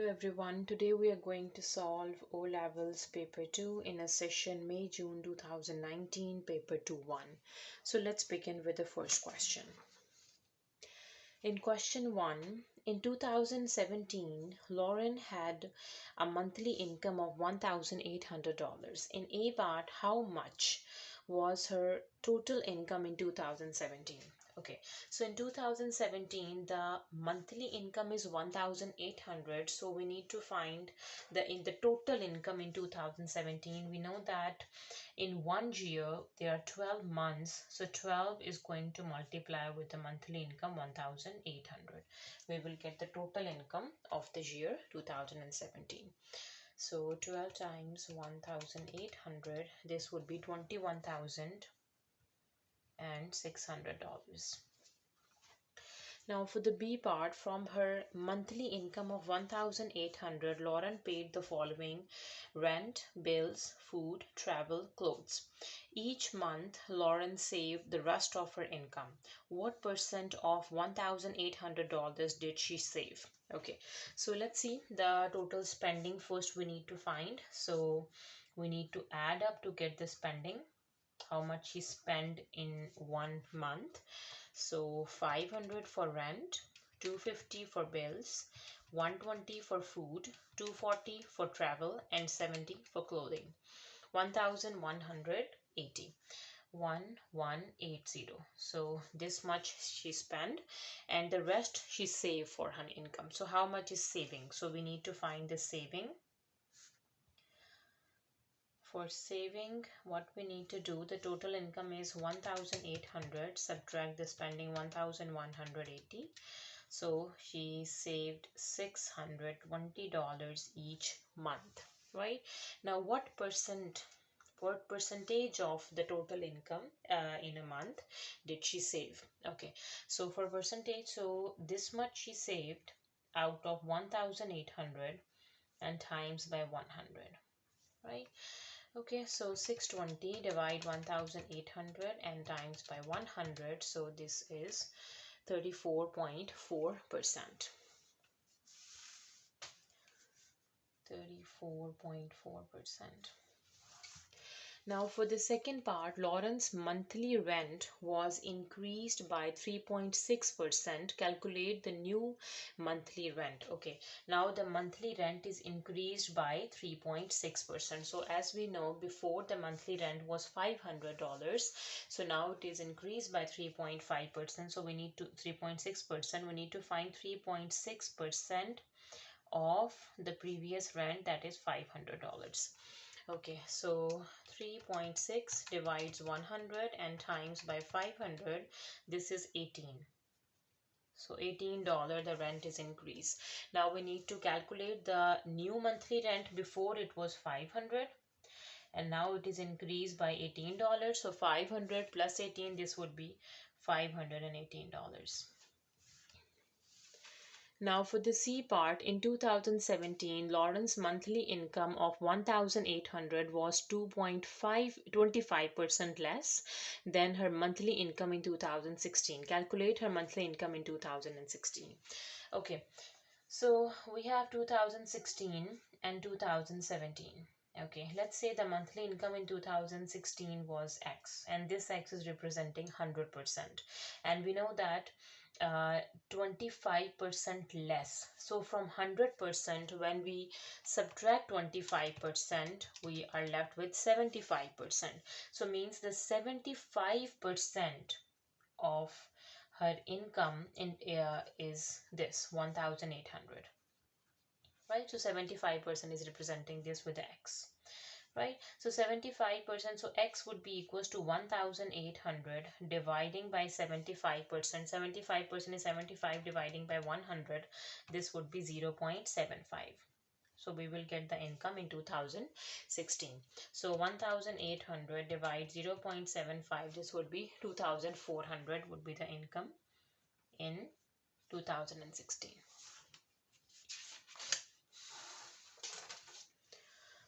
everyone. Today we are going to solve O Levels Paper 2 in a session May-June 2019, Paper 2-1. So let's begin with the first question. In question 1, in 2017, Lauren had a monthly income of $1,800. In A part, how much was her total income in 2017? Okay, so in 2017 the monthly income is 1,800, so we need to find the total income in 2017. We know that in 1 year there are 12 months, so 12 is going to multiply with the monthly income 1,800. We will get the total income of the year 2017. So 12 times 1,800, this would be $21,600. Now for the B part, from her monthly income of 1,800, Lauren paid the following: rent, bills, food, travel, clothes. Each month, Lauren saved the rest of her income. What percent of $1,800 did she save? Okay, so let's see the total spending first we need to find. So we need to add up to get the spending, how much she spent in 1 month. So 500 for rent, 250 for bills, 120 for food, 240 for travel, and 70 for clothing. 1,180. 1180. So this much she spent, and the rest she saved for her income. So how much is saving? So we need to find the saving. For saving, what we need to do, the total income is 1,800, subtract the spending 1,180. So she saved $620 each month, right? Now what percentage of the total income in a month did she save? Okay, so for percentage, so this much she saved out of 1,800 and times by 100, right? Okay, so 620 divide 1,800 and times by 100, so this is 34.4%. 34.4%. Now for the second part, Lauren's monthly rent was increased by 3.6%. Calculate the new monthly rent. Okay, now the monthly rent is increased by 3.6%. So as we know, before the monthly rent was $500, so now it is increased by 3.5%. So we need to 3.6%. We need to find 3.6% of the previous rent, that is $500. Okay, so 3.6 divides 100 and times by 500, this is 18. So $18 the rent is increased. Now we need to calculate the new monthly rent. Before it was 500 and now it is increased by $18. So 500 plus 18, this would be $518. Now for the C part, in 2017, Lauren's monthly income of 1,800 was 25% less than her monthly income in 2016. Calculate her monthly income in 2016. Okay, so we have 2016 and 2017. Okay, let's say the monthly income in 2016 was X, and this X is representing 100%. And we know that 25% less. So from 100%, when we subtract 25%, we are left with 75%. So means the 75% of her income in is this 1,800, right? So 75% is representing this with the X, right? So 75%, so X would be equals to 1,800 dividing by 75%. 75% is 75 dividing by 100. This would be 0.75. So we will get the income in 2016. So 1,800 divide 0.75, this would be 2,400 would be the income in 2016.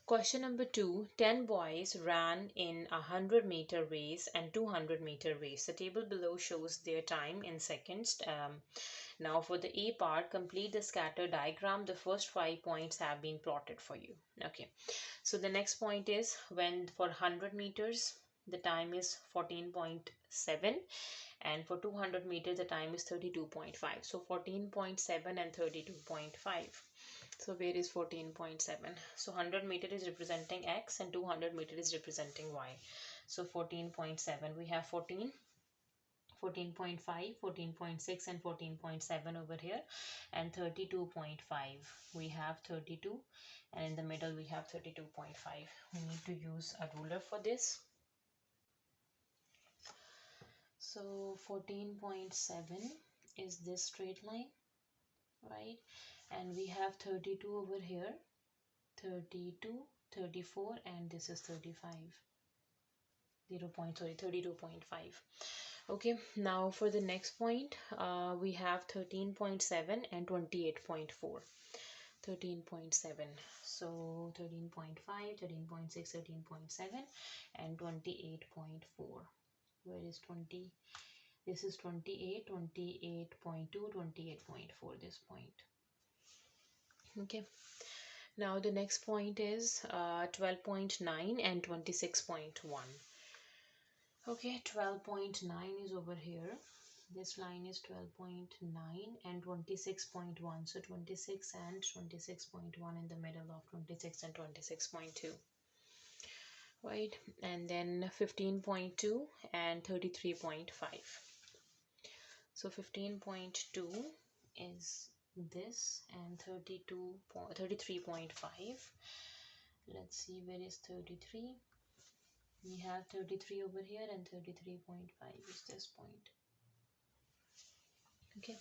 Question number 2, 10 boys ran in a 100-meter race and 200-meter race. The table below shows their time in seconds. Now for the A part, complete the scatter diagram. The first 5 points have been plotted for you. Okay, so the next point is when for 100 meters the time is 14.7, and for 200 meters the time is 32.5. So 14.7 and 32.5. So where is 14.7? So 100 meter is representing X and 200 meter is representing Y. So 14.7, we have 14, 14.5, 14.6 and 14.7 over here, and 32.5. We have 32, and in the middle we have 32.5. We need to use a ruler for this. So 14.7 is this straight line, right? And we have 32 over here, 32, 34, and this is 35. 32.5. Okay, now for the next point, we have 13.7 and 28.4. 13.7. So 13.5, 13.6, 13.7, and 28.4. Where is 20? This is 28, 28.2, 28.4, this point. Okay. Now the next point is 12.9 and 26.1. Okay, 12.9 is over here. This line is 12.9 and 26.1. So 26 and 26.1 in the middle of 26 and 26.2. Right, and then 15.2 and 33.5. So 15.2 is this, and 33.5. Let's see, where is 33? We have 33 over here, and 33.5 is this point. Okay,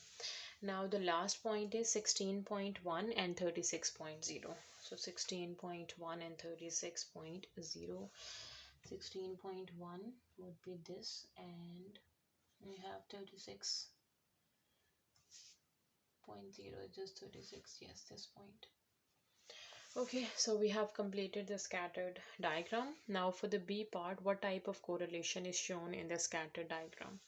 now the last point is 16.1 and 36.0. So 16.1 and 36.0. 16.1 would be this, and we have 36.0. Is this 36? Yes, this point. Okay, so we have completed the scattered diagram. Now for the B part, what type of correlation is shown in the scattered diagram?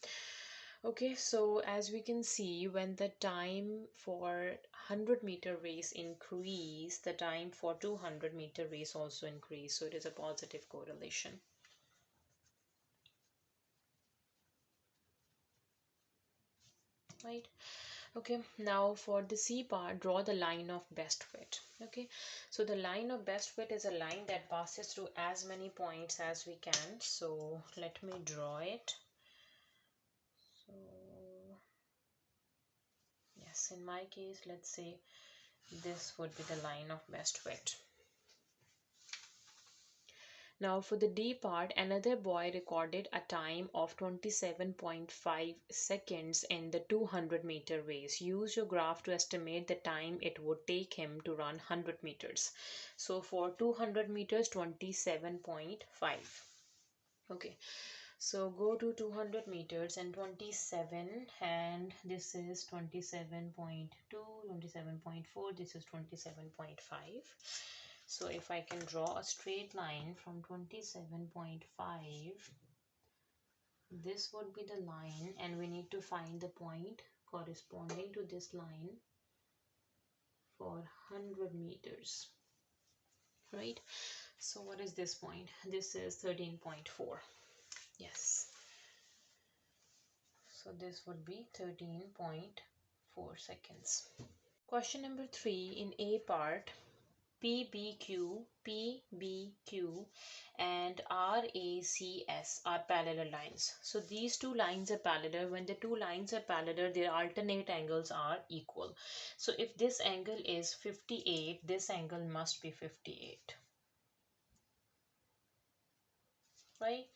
Okay, so as we can see, when the time for 100-meter race increase, the time for 200-meter race also increase. So it is a positive correlation. Right. Okay, now for the C part, draw the line of best fit. Okay, so the line of best fit is a line that passes through as many points as we can. So let me draw it. So yes, in my case, let's say this would be the line of best fit. Now for the D part, another boy recorded a time of 27.5 seconds in the 200-meter race. Use your graph to estimate the time it would take him to run 100 meters. So for 200 meters, 27.5. Okay, so go to 200 meters and 27, and this is 27.2, 27.4, this is 27.5. So if I can draw a straight line from 27.5, this would be the line, and we need to find the point corresponding to this line for 100 meters. Right? So what is this point? This is 13.4. Yes. So this would be 13.4 seconds. Question number 3 in A part. PBQ, and RACS are parallel lines. So these two lines are parallel. When the two lines are parallel, their alternate angles are equal. So if this angle is 58, this angle must be 58. Right?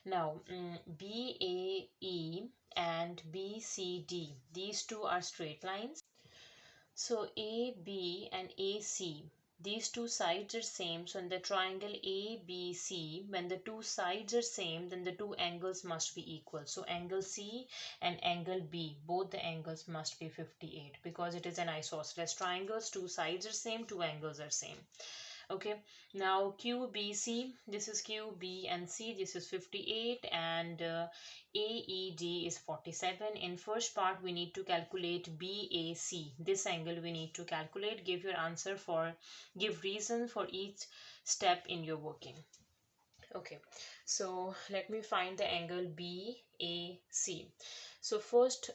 Now, BAE and BCD, these two are straight lines. So AB and AC, these two sides are same. So in the triangle ABC, when the two sides are same, then the two angles must be equal. So angle C and angle B, both the angles must be 58 because it is an isosceles triangle. Two sides are same, two angles are same. Okay, now QBC, this is Q, B, and C, this is 58, and AED is 47. In first part, we need to calculate BAC. This angle we need to calculate. Give your answer for, give reason for each step in your working. Okay, so let me find the angle BAC. So first,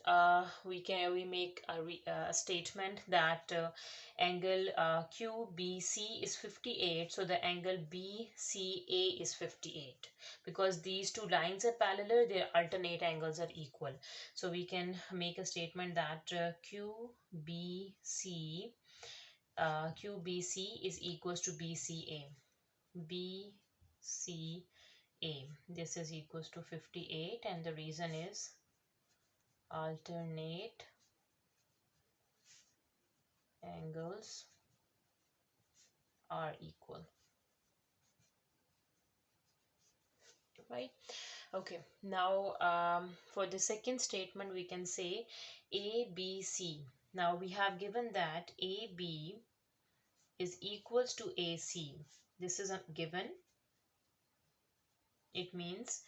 we make a statement that angle QBC is 58. So the angle BCA is 58 because these two lines are parallel. Their alternate angles are equal. So we can make a statement that QBC is equals to BCA. BCA. This is equals to 58, and the reason is alternate angles are equal. Right? Okay. Now, for the second statement, we can say ABC. Now, we have given that AB is equals to AC. This is a given. It means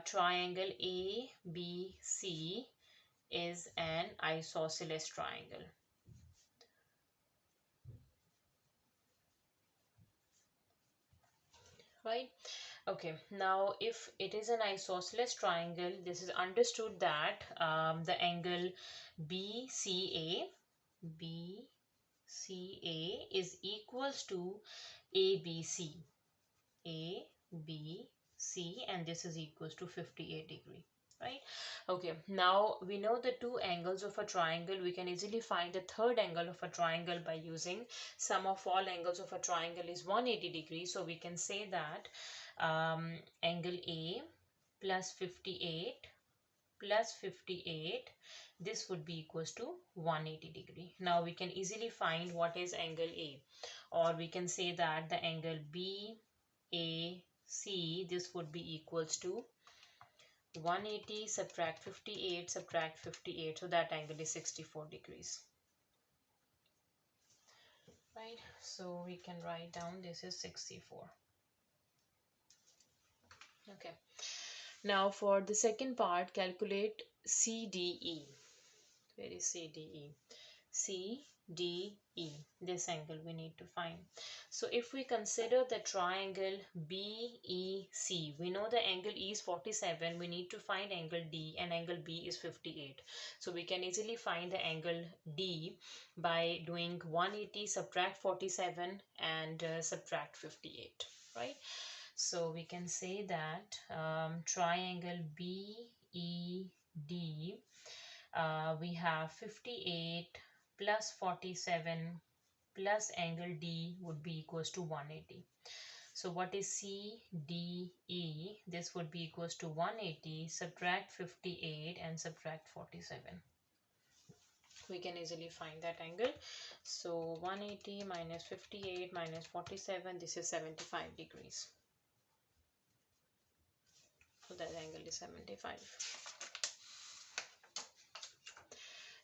triangle ABC is an isosceles triangle. Right? Okay, now if it is an isosceles triangle, this is understood that the angle BCA is equals to ABC, and this is equals to 58 degree. Right? Okay, now we know the two angles of a triangle. We can easily find the third angle of a triangle by using sum of all angles of a triangle is 180 degrees. So we can say that angle A plus 58 plus 58, this would be equals to 180 degree. Now we can easily find what is angle A, or we can say that the angle BAC, this would be equals to 180 subtract 58 subtract 58, so that angle is 64 degrees. Right, so we can write down this is 64. Okay, now for the second part, calculate CDE. Where is CDE? CDE, this angle we need to find. So if we consider the triangle BEC, we know the angle E is 47. We need to find angle D, and angle B is 58. So we can easily find the angle D by doing 180 subtract 47 and subtract 58. Right? So we can say that triangle BED, we have 58 plus 47 plus angle D would be equals to 180. So what is CDE? This would be equals to 180, subtract 58 and subtract 47. We can easily find that angle. So 180 minus 58 minus 47, this is 75 degrees. So that angle is 75.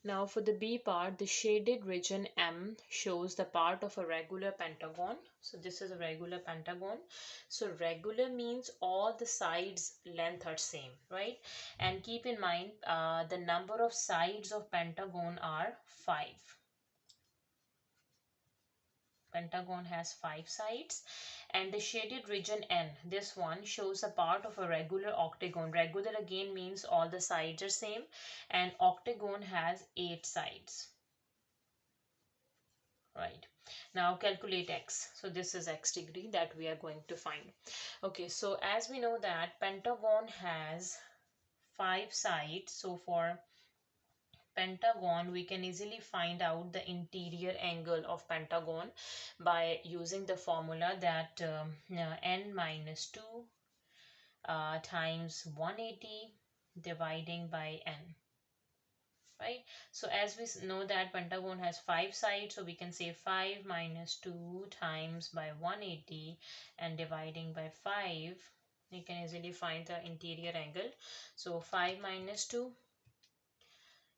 Now for the B part, the shaded region M shows the part of a regular pentagon. So this is a regular pentagon. So regular means all the sides length are same, right? And keep in mind the number of sides of pentagon are 5. Pentagon has 5 sides, and the shaded region N, this one shows a part of a regular octagon. Regular again means all the sides are same, and octagon has 8 sides. Right, now calculate x. So this is x degree that we are going to find. Okay, so as we know that pentagon has 5 sides, so for pentagon we can easily find out the interior angle of pentagon by using the formula that n minus 2 times 180 dividing by n. Right, so as we know that pentagon has 5 sides, so we can say 5 minus 2 times by 180 and dividing by 5, we can easily find the interior angle. So 5 minus 2,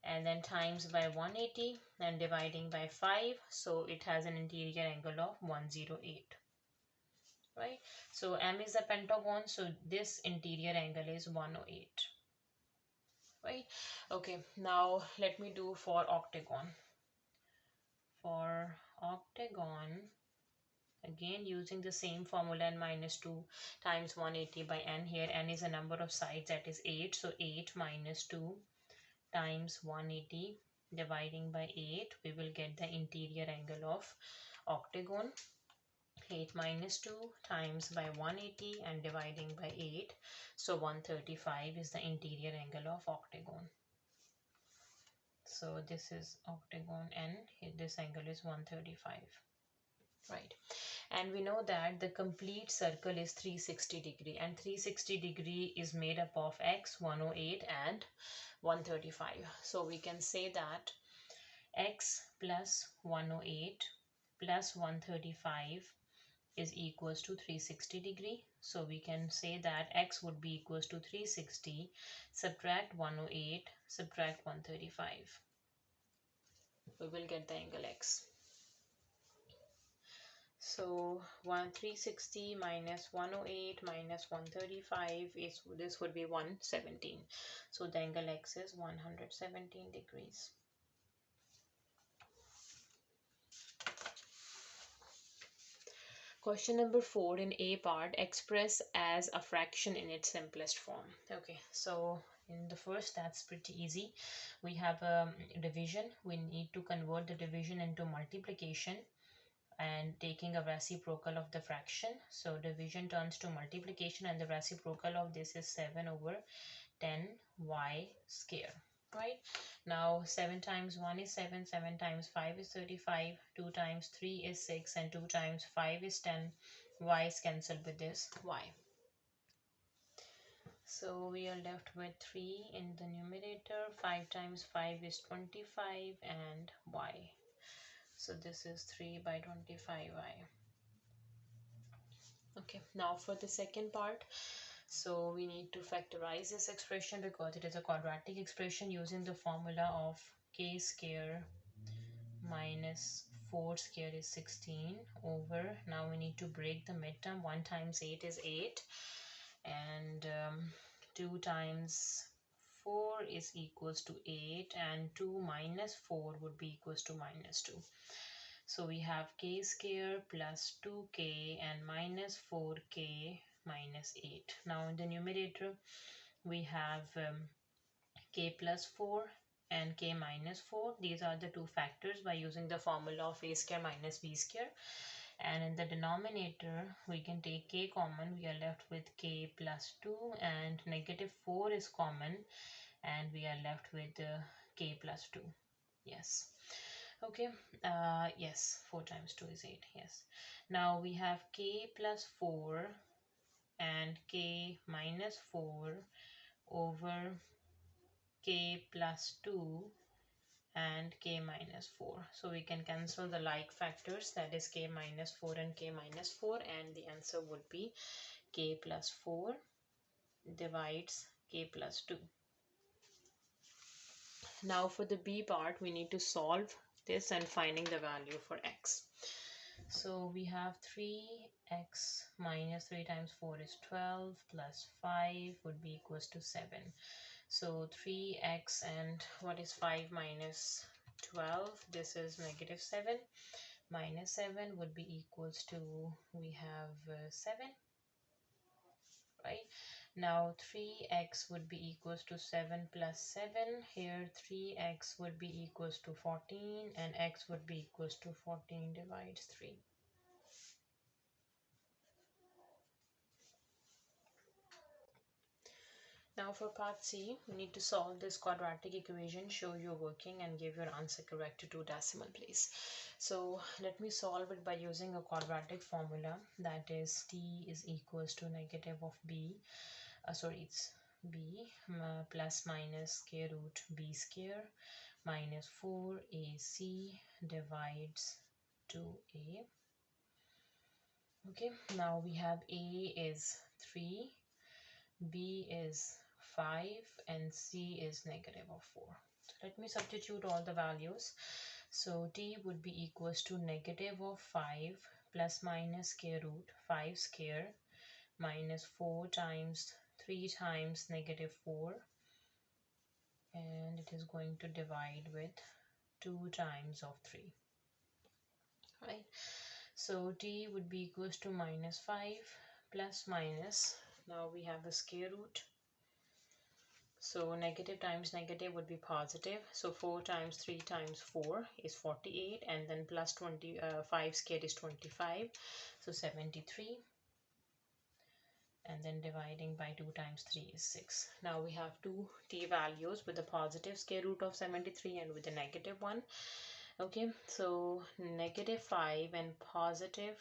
and then times by 180 and dividing by 5, so it has an interior angle of 108, right? So M is the pentagon, so this interior angle is 108, right? Okay, now let me do for octagon. For octagon, again using the same formula, n minus 2 times 180 by n. Here n is a number of sides, that is 8, so 8 minus 2 times 180 dividing by 8, we will get the interior angle of octagon. 8 minus 2 times by 180 and dividing by 8, so 135 is the interior angle of octagon. So this is octagon and this angle is 135, right? And we know that the complete circle is 360 degree, and 360 degree is made up of x, 108 and 135. So we can say that x plus 108 plus 135 is equals to 360 degree. So we can say that x would be equals to 360, subtract 108, subtract 135. We will get the angle x. So 360 minus 108 minus 135 is, this would be 117. So the angle x is 117 degrees. Question number 4 in A part, express as a fraction in its simplest form. Okay, so in the first, that's pretty easy. We have a division. We need to convert the division into multiplication and taking a reciprocal of the fraction. So division turns to multiplication, and the reciprocal of this is 7 over 10y square. Right, now 7 times 1 is 7, 7 times 5 is 35, 2 times 3 is 6, and 2 times 5 is 10. Y is cancelled with this y. So we are left with 3 in the numerator. 5 times 5 is 25 and y. So this is 3 by 25y. Okay, now for the second part. So we need to factorize this expression because it is a quadratic expression using the formula of k square minus 4 square is 16 over, now we need to break the midterm. 1 times 8 is 8, and 2 times 4 is equals to 8, and 2 minus 4 would be equals to minus 2. So we have k square plus 2k and minus 4k minus 8. Now in the numerator we have k plus 4 and k minus 4. These are the two factors by using the formula of a square minus b square. And in the denominator we can take k common. We are left with k plus 2, and negative 4 is common, and we are left with k plus 2. Yes. Okay, yes, 4 times 2 is 8, yes. Now we have k plus 4 and k minus 4 over k plus 2 and k minus 4. So we can cancel the like factors, that is k minus 4 and k minus 4, and the answer would be k plus 4 divides k plus 2. Now for the b part, we need to solve this and finding the value for x. So we have 3x minus 3 times 4 is 12 plus 5 would be equals to 7. So 3x and what is 5 minus 12? This is negative 7. Minus 7 would be equals to, we have 7. Right? Now 3x would be equals to 7 plus 7. Here 3x would be equals to 14, and x would be equals to 14 divides 3. Now for part C, we need to solve this quadratic equation, show your working and give your answer correct to 2 decimal place. So let me solve it by using a quadratic formula, that is t is equals to negative of b, it's b plus minus square root b square minus 4ac divides 2a. Okay, now we have a is 3, b is 5, and c is negative of 4. Let me substitute all the values. So t would be equals to negative of 5 plus minus square root 5 square minus 4 times 3 times negative 4, and it is going to divide with 2 times of 3, right? So t would be equals to minus 5 plus minus, now we have a square root, so negative times negative would be positive, so 4 times 3 times 4 is 48, and then plus 5 squared is 25, so 73, and then dividing by 2 times 3 is 6. Now we have two t values with the positive square root of 73 and with the negative one. Okay, so negative 5 and positive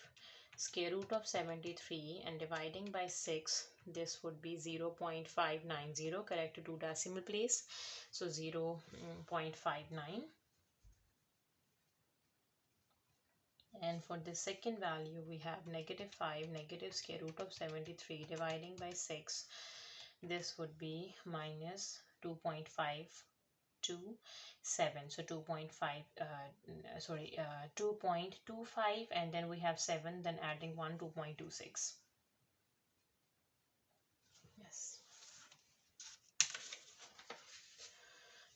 square root of 73 and dividing by 6, this would be 0.590, correct to two decimal place, so 0.59. And for the second value, we have negative 5 negative square root of 73 dividing by 6, this would be minus 2.527, so 2.25, and then we have 7, then adding 1, 2.26. Yes.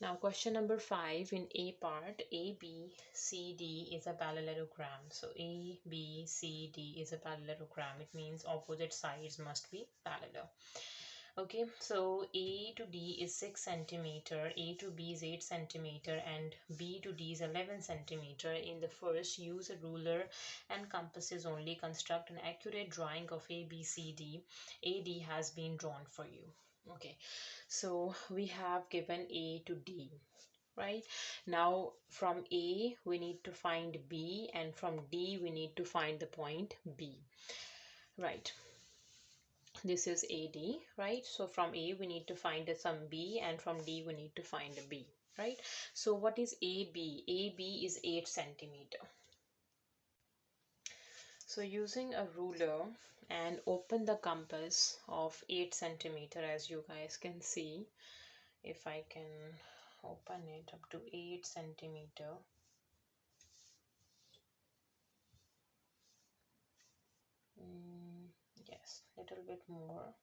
Now question number 5, in A part, ABCD is a parallelogram. So ABCD is a parallelogram. It means opposite sides must be parallel. Okay, so A to D is 6 centimeter, A to B is 8 centimeter, and B to D is 11 centimeter. In the first, use a ruler and compasses only. Construct an accurate drawing of ABCD. AD has been drawn for you. Okay, so we have given A to D, right? Now from A we need to find B, and from D we need to find the point B, right? This is AD, right? So from A we need to find some B, and from D we need to find a B, right? So what is AB? AB is 8 centimeter. So using a ruler and open the compass of 8 centimeter, as you guys can see, if I can open it up to 8 centimeter. Yes, little bit more.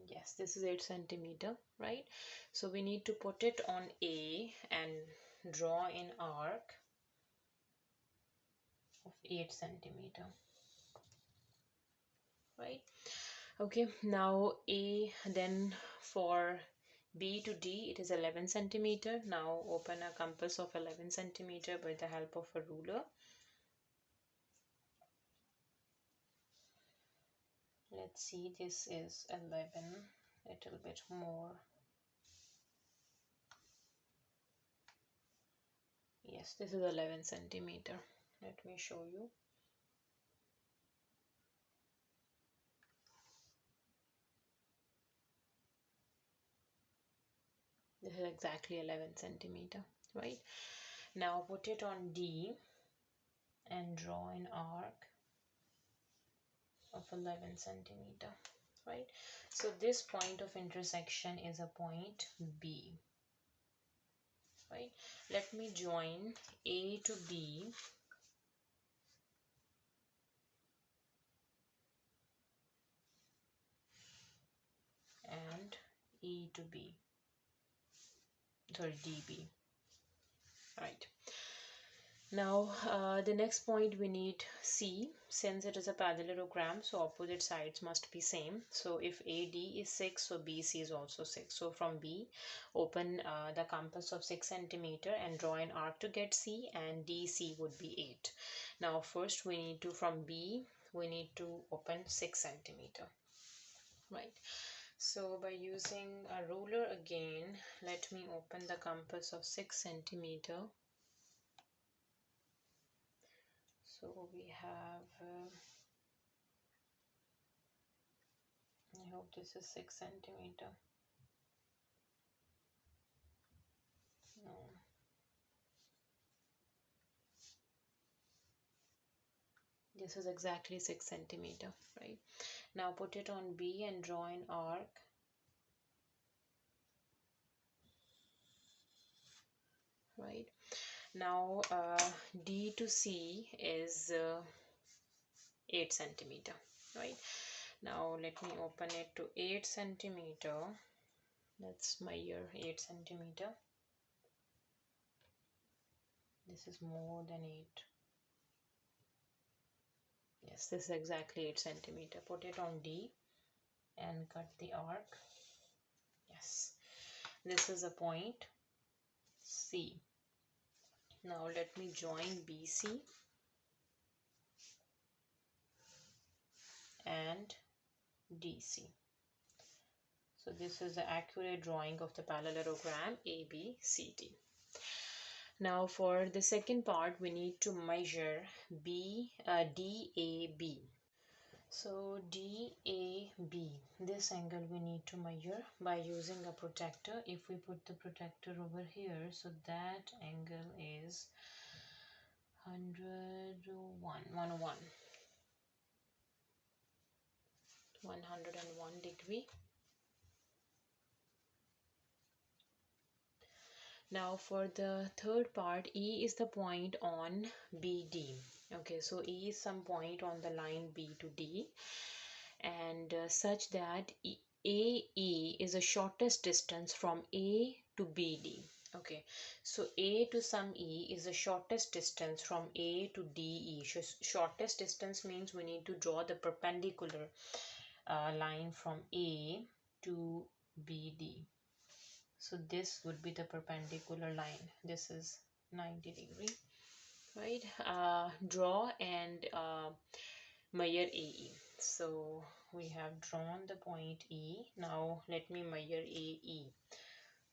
Yes, this is 8 centimeter, right? So we need to put it on A and draw an arc of 8 centimeter, right? Okay, now A, then for B to D it is 11 centimeter. Now open a compass of 11 centimeter with the help of a ruler. Let's see, this is 11, little bit more. Yes, this is 11 centimeter. Let me show you. This is exactly 11 centimeter, right? Now put it on D and draw an arc of 11 centimeter, right? So this point of intersection is a point B, right? Let me join A to B and E to B, sorry, DB, right? Now the next point we need C. Since it is a parallelogram, so opposite sides must be same. So if AD is 6, so BC is also 6. So from B, open the compass of 6 centimeter and draw an arc to get C, and DC would be 8. Now first we need to, from B, we need to open 6 centimeter, right? So by using a ruler again, let me open the compass of 6 centimeter. So we have, I hope this is 6 centimeter. No. This is exactly 6 centimeter, right? Now put it on B and draw an arc. Right. Now D to C is 8 centimeter, right? Now let me open it to 8 centimeter. Let's measure 8 centimeter. This is more than 8. Yes, this is exactly 8 centimeter. Put it on D and cut the arc. Yes, this is a point C. Now let me join BC and DC. So this is the accurate drawing of the parallelogram ABCD. Now for the second part, we need to measure DAB. So DAB, this angle we need to measure by using a protractor. If we put the protractor over here, so that angle is 101 degree. Now for the third part, E is the point on BD. Okay, so E is some point on the line B to D, and such that AE is the shortest distance from A to BD. Okay, so A to some E is the shortest distance from A to DE. Shortest distance means we need to draw the perpendicular line from A to BD. So this would be the perpendicular line. This is 90 degree, right? Draw and measure AE. So we have drawn the point E. Now let me measure AE.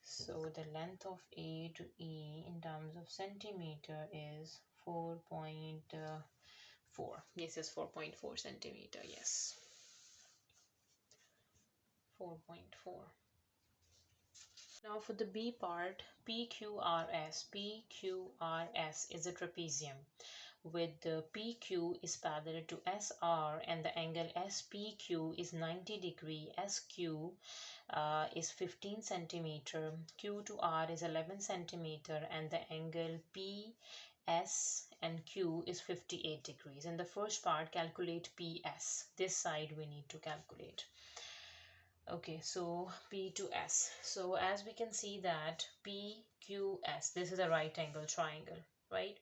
So the length of A to E in terms of centimeter is 4.4. This is 4.4 centimeter. Yes, 4.4. Now for the B part, PQRS. PQRS is a trapezium with the PQ is parallel to SR and the angle SPQ is 90 degree. SQ is 15 centimeter. Q to R is 11 centimeter and the angle PS and Q is 58 degrees. In the first part, calculate PS. This side we need to calculate. Okay, so P to S. So as we can see that PQS, this is a right angle triangle, right?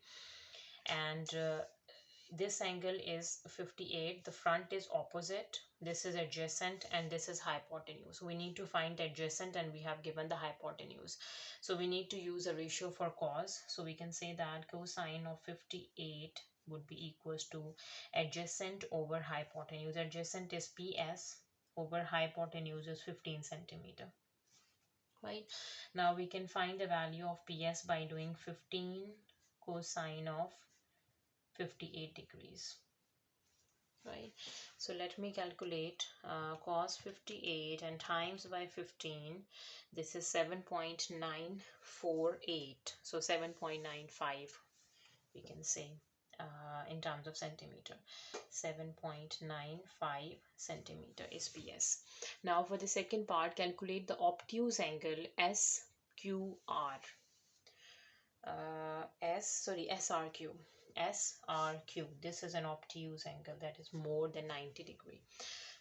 And this angle is 58. The front is opposite. This is adjacent and this is hypotenuse. We need to find adjacent and we have given the hypotenuse. So we need to use a ratio for cos. So we can say that cosine of 58 would be equals to adjacent over hypotenuse. Adjacent is PS over hypotenuse is 15 centimeter, right? Now we can find the value of PS by doing 15 cosine of 58 degrees, right? So let me calculate cos 58 and times by 15. This is 7.948. So 7.95 we can say in terms of centimeter. 7.95 centimeter is PS. Now for the second part, calculate the obtuse angle SQR. SRQ. SRQ. This is an obtuse angle that is more than 90 degree.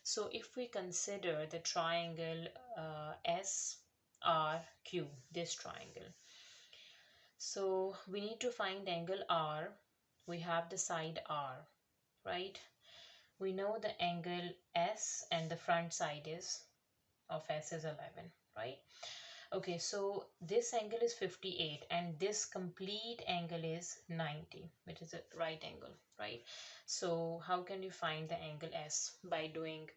So if we consider the triangle SRQ, this triangle, so we need to find angle R. We have the side R, right? We know the angle S and the front side is of S is 11, right? Okay, so this angle is 58 and this complete angle is 90, which is a right angle, right? So how can you find the angle S? By doing,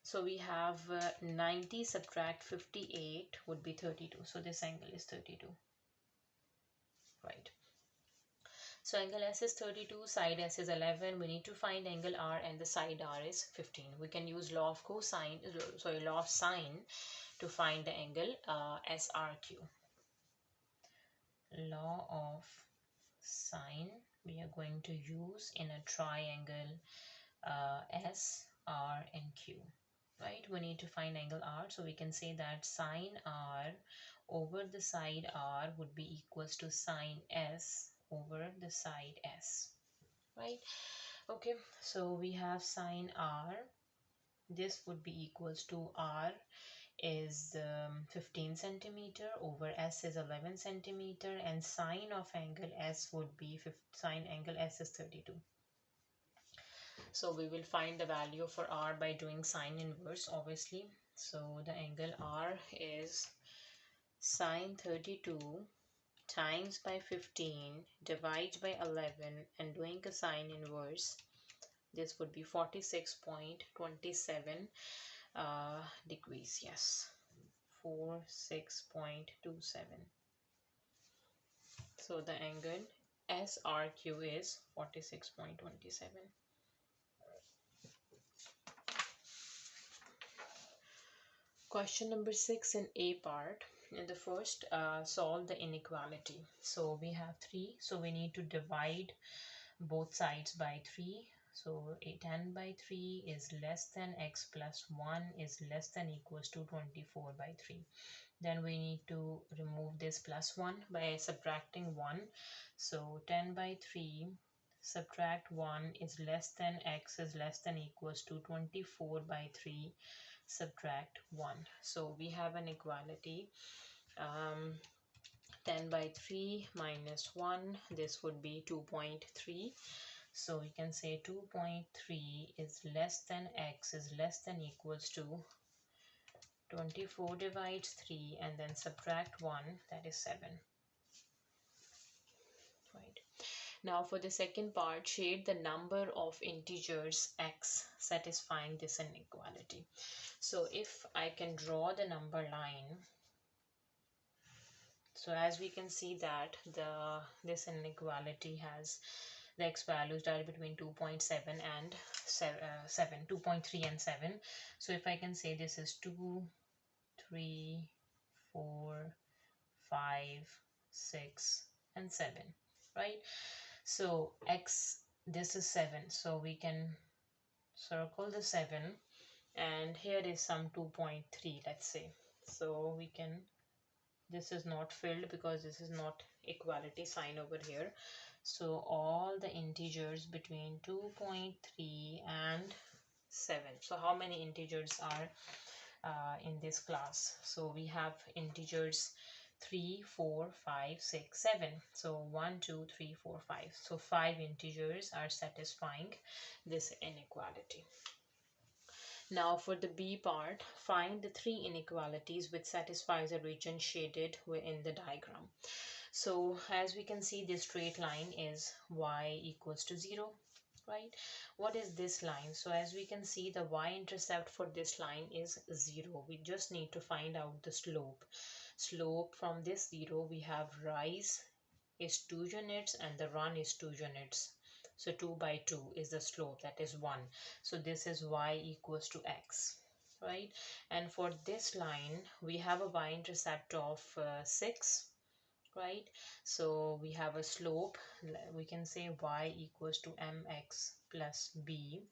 so we have 90 subtract 58 would be 32. So this angle is 32, right? So angle S is 32, side S is 11. We need to find angle R and the side R is 15. We can use law of law of sine to find the angle SRQ. Law of Sine we are going to use in a triangle S, R and Q, right? We need to find angle R, so we can say that sine R over the side R would be equals to sine S over the side S, right? Okay, so we have sine R. This would be equals to R is 15 centimeter over S is 11 centimeter, and sine of angle S would be sine angle S is 32. So we will find the value for R by doing sine inverse, obviously. So the angle R is sine 32 times by 15 divided by 11, and doing a sine inverse, this would be 46.27 degrees. Yes, 46.27. So the angle SRQ is 46.27. Question number 6 in A part. In the first, solve the inequality. So we have 3, so we need to divide both sides by 3. So a 10 by 3 is less than x plus 1 is less than equals to 24 by 3. Then we need to remove this plus 1 by subtracting 1. So 10 by 3 subtract 1 is less than x is less than equals to 24 by 3 subtract 1. So we have an equality. 10 by 3 minus 1, this would be 2.3. So we can say 2.3 is less than x is less than equals to 24 divides 3 and then subtract 1, that is 7. Right. Now for the second part, shade the number of integers x satisfying this inequality. So if I can draw the number line, so as we can see that this inequality has the x values that are between 2.7 and 7, 2.3 and 7. So if I can say this is 2, 3, 4, 5, 6 and 7, right? So x, this is 7, so we can circle the 7, and here is some 2.3, let's say. So we can, this is not filled because this is not equality sign over here. So all the integers between 2.3 and 7. So how many integers are in this class? So we have integers 3, 4, 5, 6, 7. So 1, 2, 3, 4, 5. So 5 integers are satisfying this inequality. Now for the B part, find the 3 inequalities which satisfies a region shaded in the diagram. So as we can see, this straight line is y equals to 0, right? What is this line? So as we can see, the y-intercept for this line is 0. We just need to find out the slope. Slope from this 0, we have rise is 2 units and the run is 2 units. So 2 by 2 is the slope, that is 1. So this is y equals to x, right? And for this line, we have a y-intercept of 6, right? So we have a slope, we can say y equals to mx plus b.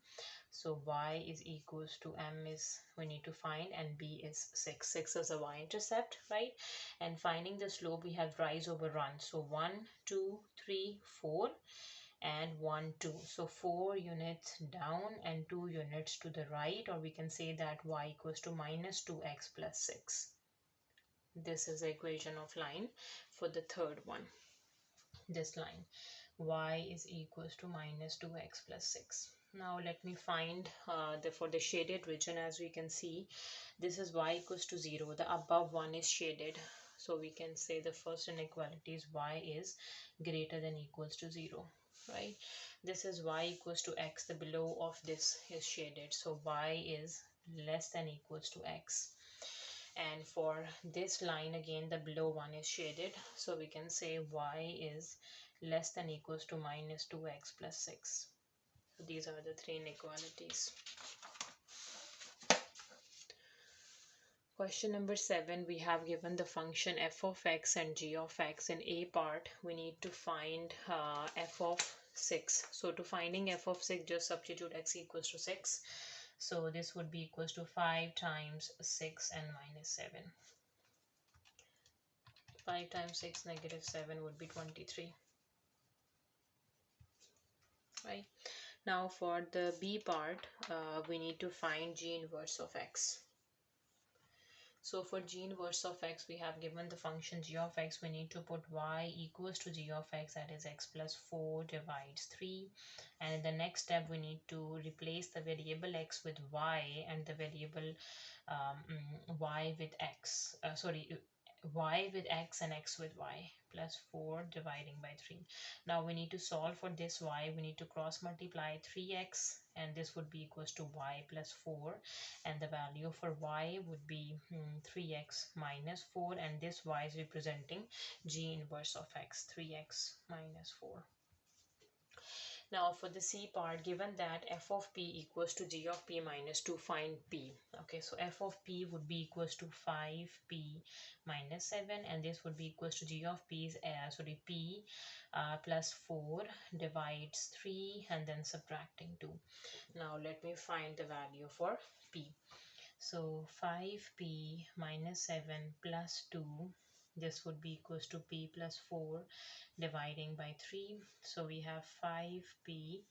So y is equals to m is we need to find, and b is 6. 6 is a y-intercept, right? And finding the slope, we have rise over run. So 1, 2, 3, 4 and 1, 2. So 4 units down and 2 units to the right, or we can say that y equals to minus 2x plus 6. This is the equation of line for the third one. This line, y is equals to minus 2x plus 6. Now let me find for the shaded region. As we can see, this is y equals to 0. The above one is shaded. So we can say the first inequality is y is greater than equals to 0, right? This is y equals to x. The below of this is shaded. So y is less than equals to x. And for this line again, the below one is shaded, so we can say y is less than equals to minus 2x plus 6. So these are the 3 inequalities. Question number 7, we have given the function f of x and g of x. In a part, we need to find f of 6. So to finding f of 6, just substitute x equals to 6. So this would be equals to 5 times 6 and minus 7. 5 times 6 negative 7 would be 23. Right. Now for the b part, we need to find g inverse of x. So for g inverse of x, we have given the function g of x. We need to put y equals to g of x, that is x plus 4 divides 3. And in the next step, we need to replace the variable x with y and the variable y with x. Y with x and x with y, plus 4 dividing by 3. Now we need to solve for this y. We need to cross multiply 3x, and this would be equals to y plus 4, and the value for y would be 3x minus 4, and this y is representing g inverse of x, 3x minus 4. Now for the c part, given that f of p equals to g of p minus 2, find p. Okay, so f of p would be equals to 5p minus 7, and this would be equals to g of p's p plus 4 divides 3 and then subtracting 2. Now let me find the value for p. So 5p minus 7 plus 2, this would be equals to p plus 4 dividing by 3. So we have 5p.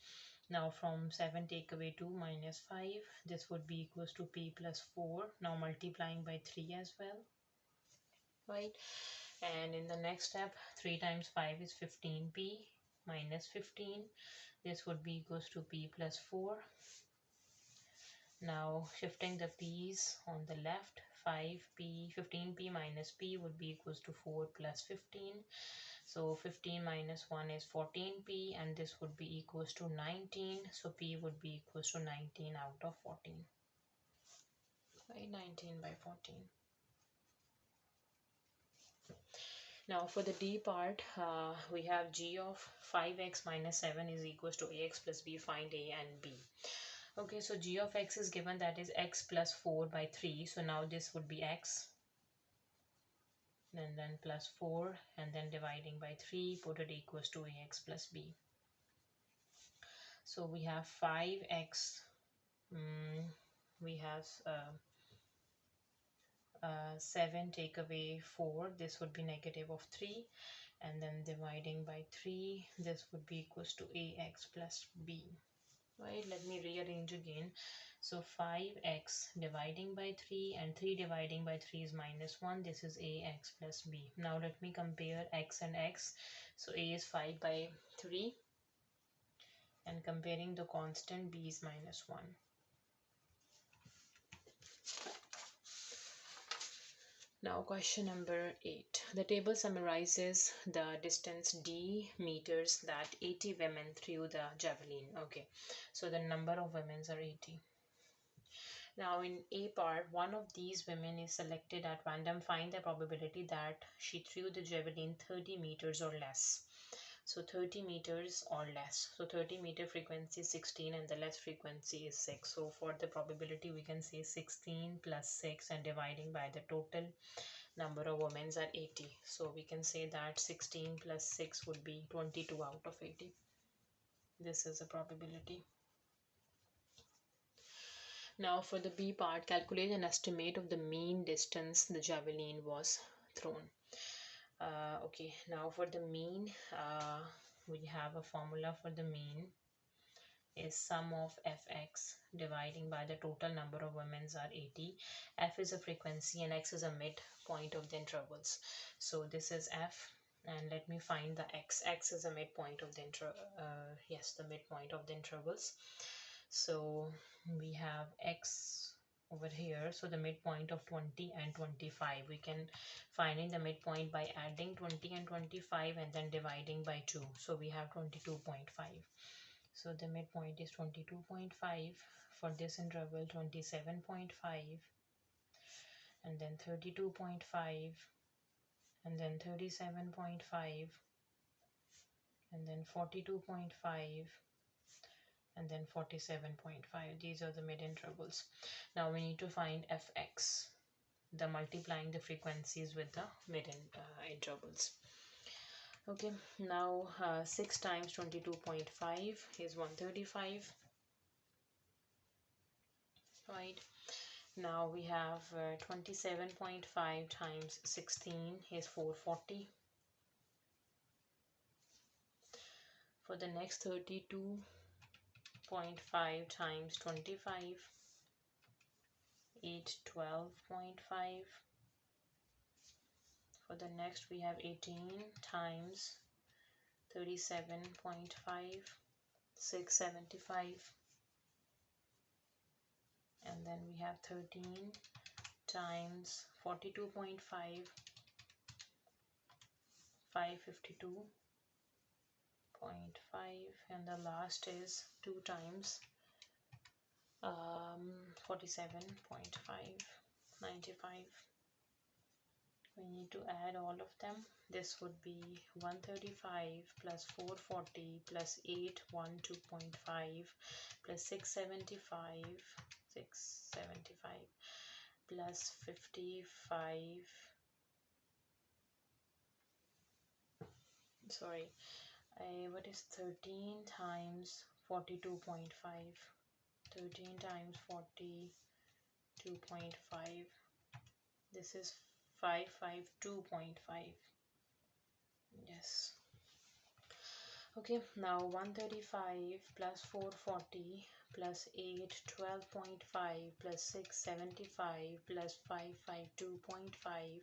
Now from 7 take away 2 minus 5. This would be equals to p plus 4. Now multiplying by 3 as well. Right. And in the next step, 3 times 5 is 15p minus 15. This would be equals to p plus 4. Now shifting the p's on the left, 15p minus p would be equals to 4 plus 15. So 15 minus 1 is 14p, and this would be equals to 19. So p would be equals to 19 out of 14. Right, 19 by 14. Now for the d part, we have g of 5x minus 7 is equals to ax plus b. Find a and b. Okay, so g of x is given, that is x plus 4 by 3. So now this would be x, and then plus 4, and then dividing by 3, put it equals to ax plus b. So we have 5x, we have 7 take away 4, this would be negative of 3, and then dividing by 3, this would be equals to ax plus b. Right, let me rearrange again. So 5x dividing by 3 and 3 dividing by 3 is minus 1. This is ax plus b. Now let me compare x and x. So a is 5 by 3, and comparing the constant, b is minus 1. Now question number 8. The table summarizes the distance d meters that 80 women threw the javelin. Okay, so the number of women are 80. Now in a part, one of these women is selected at random. Find the probability that she threw the javelin 30 meters or less. So 30 meters or less. So 30 meter frequency is 16 and the less frequency is 6. So for the probability, we can say 16 plus 6 and dividing by the total number of women are 80. So we can say that 16 plus 6 would be 22 out of 80. This is the probability. Now for the B part, calculate an estimate of the mean distance the javelin was thrown. Okay, now for the mean, we have a formula for the mean is sum of fx dividing by the total number of women are 80. F is a frequency and x is a midpoint of the intervals. So this is f, and let me find the x. X is a midpoint of the the midpoint of the intervals. So we have x over here, so the midpoint of 20 and 25. We can find in the midpoint by adding 20 and 25 and then dividing by 2. So we have 22.5. So the midpoint is 22.5. For this interval, 27.5, and then 32.5, and then 37.5, and then 42.5, and then 47.5. These are the mid intervals. Now we need to find fx. the multiplying the frequencies with the mid intervals. Okay, now 6 times 22.5 is 135. Right, now we have 27.5 times 16 is 440. For the next 32.5 times 25, 812.5. For the next we have 18 times 37.5, 675. And then we have 13 times 42.5, 552.5. And the last is 2 times 47.5, 95. We need to add all of them. This would be 135 plus 440 plus 812.5 plus 675 plus 55. Sorry, what is 13 times 42.5? 13 times 42.5. This is 552.5. Yes. Okay, now 135 plus 440 plus 812.5 plus 675 plus 552.5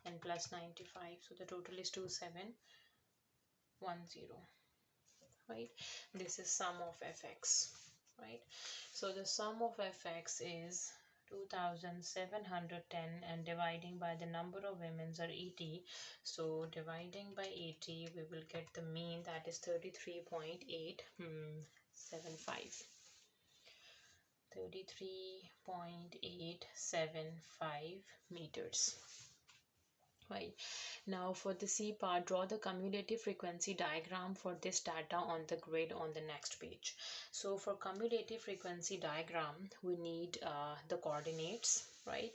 and plus 95. So the total is 2710. Right, this is sum of fx. Right, so the sum of fx is 2710, and dividing by the number of women are 80. So dividing by 80 we will get the mean, that is 33.875. 33.875 meters. Right, now for the C part, draw the cumulative frequency diagram for this data on the grid on the next page. So for cumulative frequency diagram we need the coordinates, right?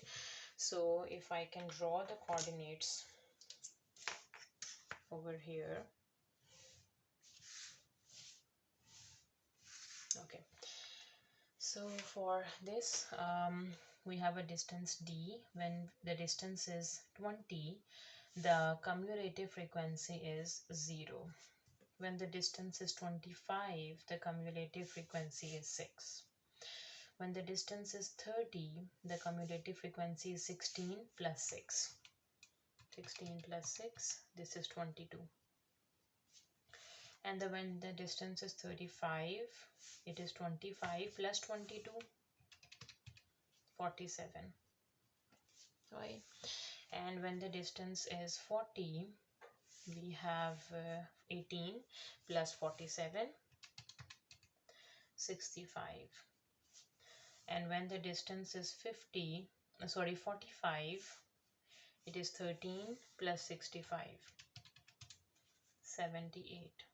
So if I can draw the coordinates over here. Okay, so for this we have a distance d. When the distance is 20, the cumulative frequency is 0. When the distance is 25, the cumulative frequency is 6. When the distance is 30, the cumulative frequency is 16 plus 6. 16 plus 6, this is 22. And when the distance is 35, it is 25 plus 22, 47. Right? And when the distance is 40, we have 18 plus 47, 65. And when the distance is 45, it is 13 plus 65, 78.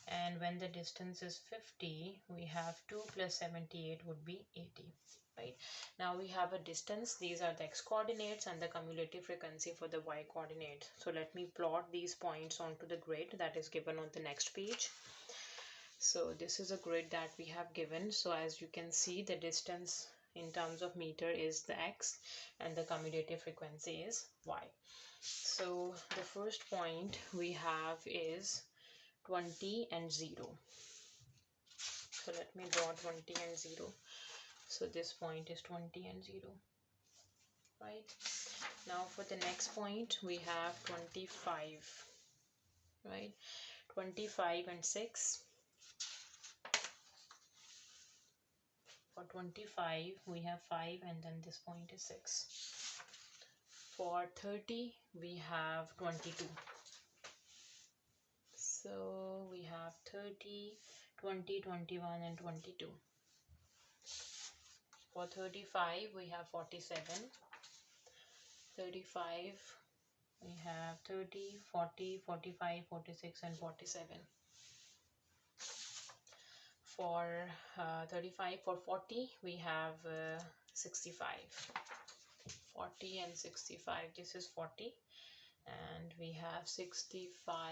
And when the distance is 50, we have 2 plus 78 would be 80. Right, now we have a distance. These are the x coordinates and the cumulative frequency for the y coordinate. So let me plot these points onto the grid that is given on the next page. So this is a grid that we have given. So as you can see, the distance in terms of meter is the x and the cumulative frequency is y. So the first point we have is 20 and 0. So let me draw 20 and 0. So this point is 20 and 0. Right, now for the next point we have 25. Right, 25 and 6. For 25 we have 5 and then this point is 6. For 30 we have 22. So we have 30, 20, 21 and 22. For 35 we have 47. 35 we have 30, 40, 45, 46 and 47. For 35, for 40 we have 65. 40 and 65. This is 40 and we have 65,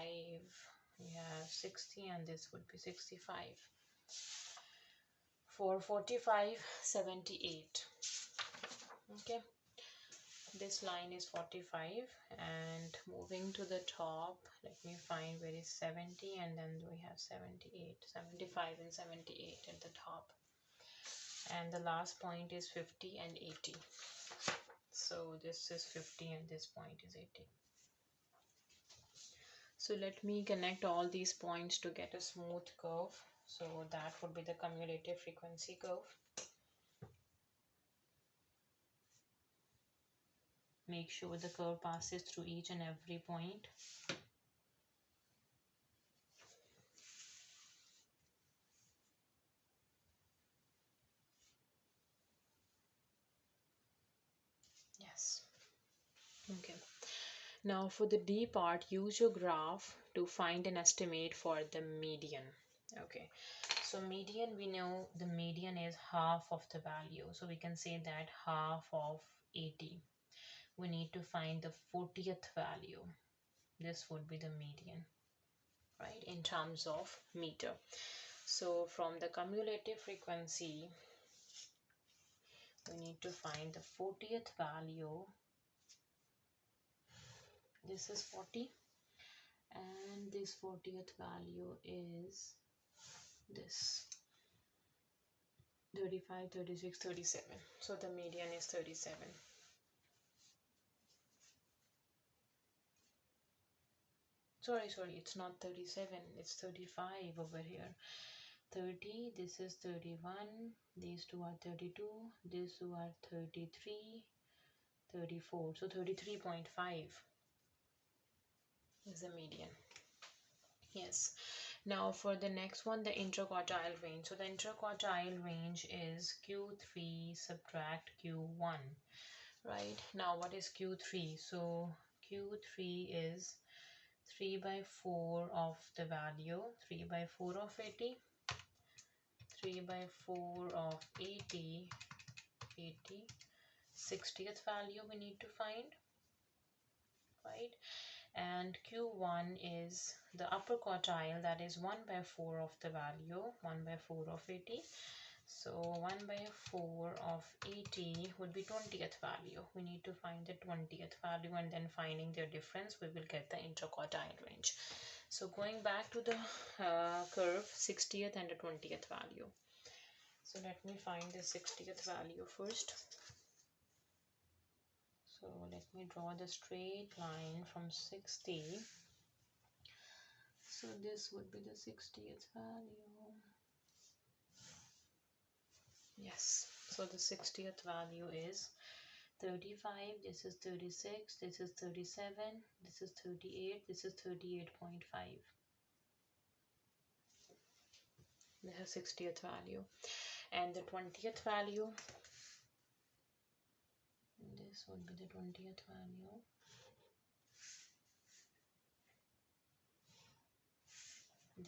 we have 60 and this would be 65. For 45, 78. Okay, this line is 45 and moving to the top, let me find where is 70 and then we have 78, 75 and 78 at the top. And the last point is 50 and 80. So this is 50 and this point is 80. So let me connect all these points to get a smooth curve. So that would be the cumulative frequency curve. Make sure the curve passes through each and every point. Yes. Okay. Now for the D part, use your graph to find an estimate for the median. Okay. So median, we know the median is half of the value. So we can say that half of 80. We need to find the 40th value. This would be the median, right, in terms of meter. So from the cumulative frequency, we need to find the 40th value. This is 40 and this 40th value is this 35, 36, 37. So the median is 37. Sorry, it's not 37, it's 35 over here. 30, this is 31, these two are 32, these two are 33, 34. So 33.5 is the median. Yes. Now for the next one, the interquartile range. So the interquartile range is Q3 subtract Q1. Right. Now what is Q3? So Q3 is 3 by 4 of the value, 3 by 4 of 80, 3 by 4 of 80, 60th value we need to find, right? And Q1 is the upper quartile, that is 1 by 4 of the value, 1 by 4 of 80. So 1 by 4 of 80 would be 20th value. We need to find the 20th value and then finding their difference, we will get the interquartile range. So going back to the curve, 60th and the 20th value. So let me find the 60th value first. So let me draw the straight line from 60. So this would be the 60th value. Yes, so the 60th value is 35, this is 36, this is 37, this is 38, this is 38.5. This is 60th value. And the 20th value, this would be the 20th value.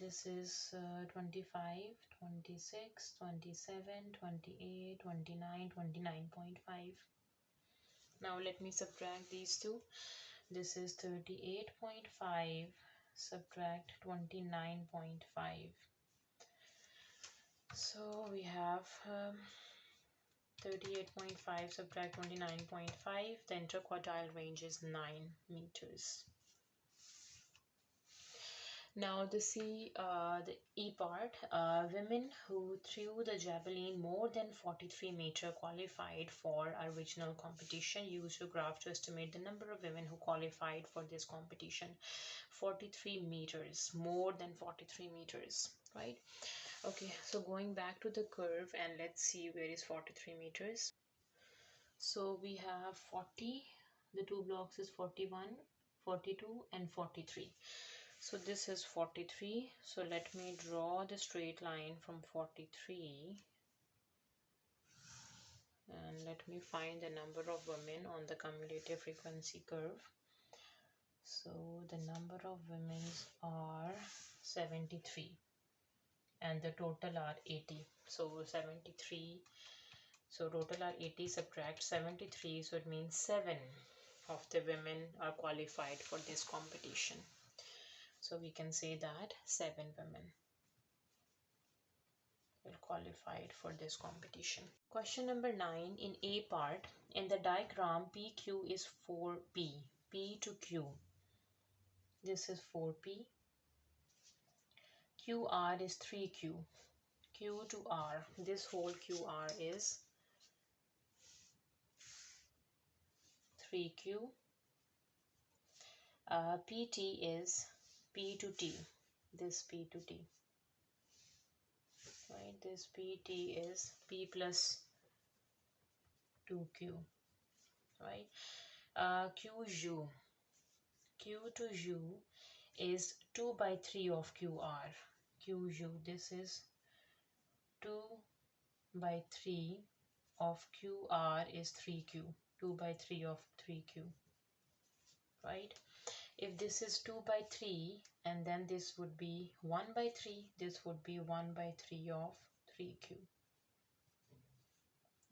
This is 25, 26, 27, 28, 29, 29.5. Now let me subtract these two. This is 38.5 subtract 29.5. So we have 38.5 subtract 29.5. The interquartile range is 9 meters. Now the E part, women who threw the javelin more than 43 meters qualified for original competition. Use your graph to estimate the number of women who qualified for this competition. 43 meters, more than 43 meters, right? Okay, so going back to the curve and let's see where is 43 meters. So we have 40, the two blocks is 41, 42 and 43. So this is 43. So let me draw the straight line from 43 and let me find the number of women on the cumulative frequency curve. So the number of women are 73 and the total are 80. So 73 So total are 80, subtract 73, so it means 7 of the women are qualified for this competition. So we can say that 7 women will qualified for this competition. Question number 9 in A part, in the diagram PQ is 4P, P to Q. This is 4P. QR is 3Q. Q to R, this whole QR is 3Q. PT is P to T, this P to T, right? This PT is P plus 2Q, right? QU, Q to U is 2 by 3 of QR. QU, this is 2 by 3 of QR is 3Q, 2 by 3 of 3Q, right? If this is 2 by 3 and then this would be 1 by 3, this would be 1 by 3 of 3Q.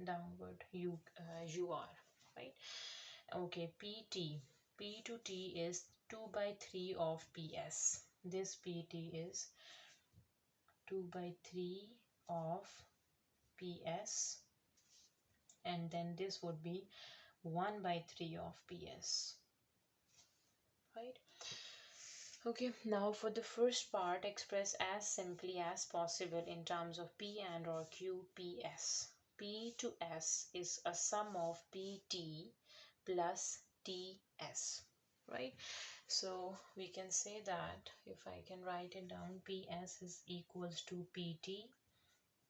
Downward UR, right? Okay, PT, P to T is 2 by 3 of PS. This PT is 2 by 3 of PS, and then this would be 1 by 3 of PS, right? Okay, now for the first part, express as simply as possible in terms of P and or QPS. P to S is a sum of PT plus TS, right? So we can say that, if I can write it down, PS is equals to PT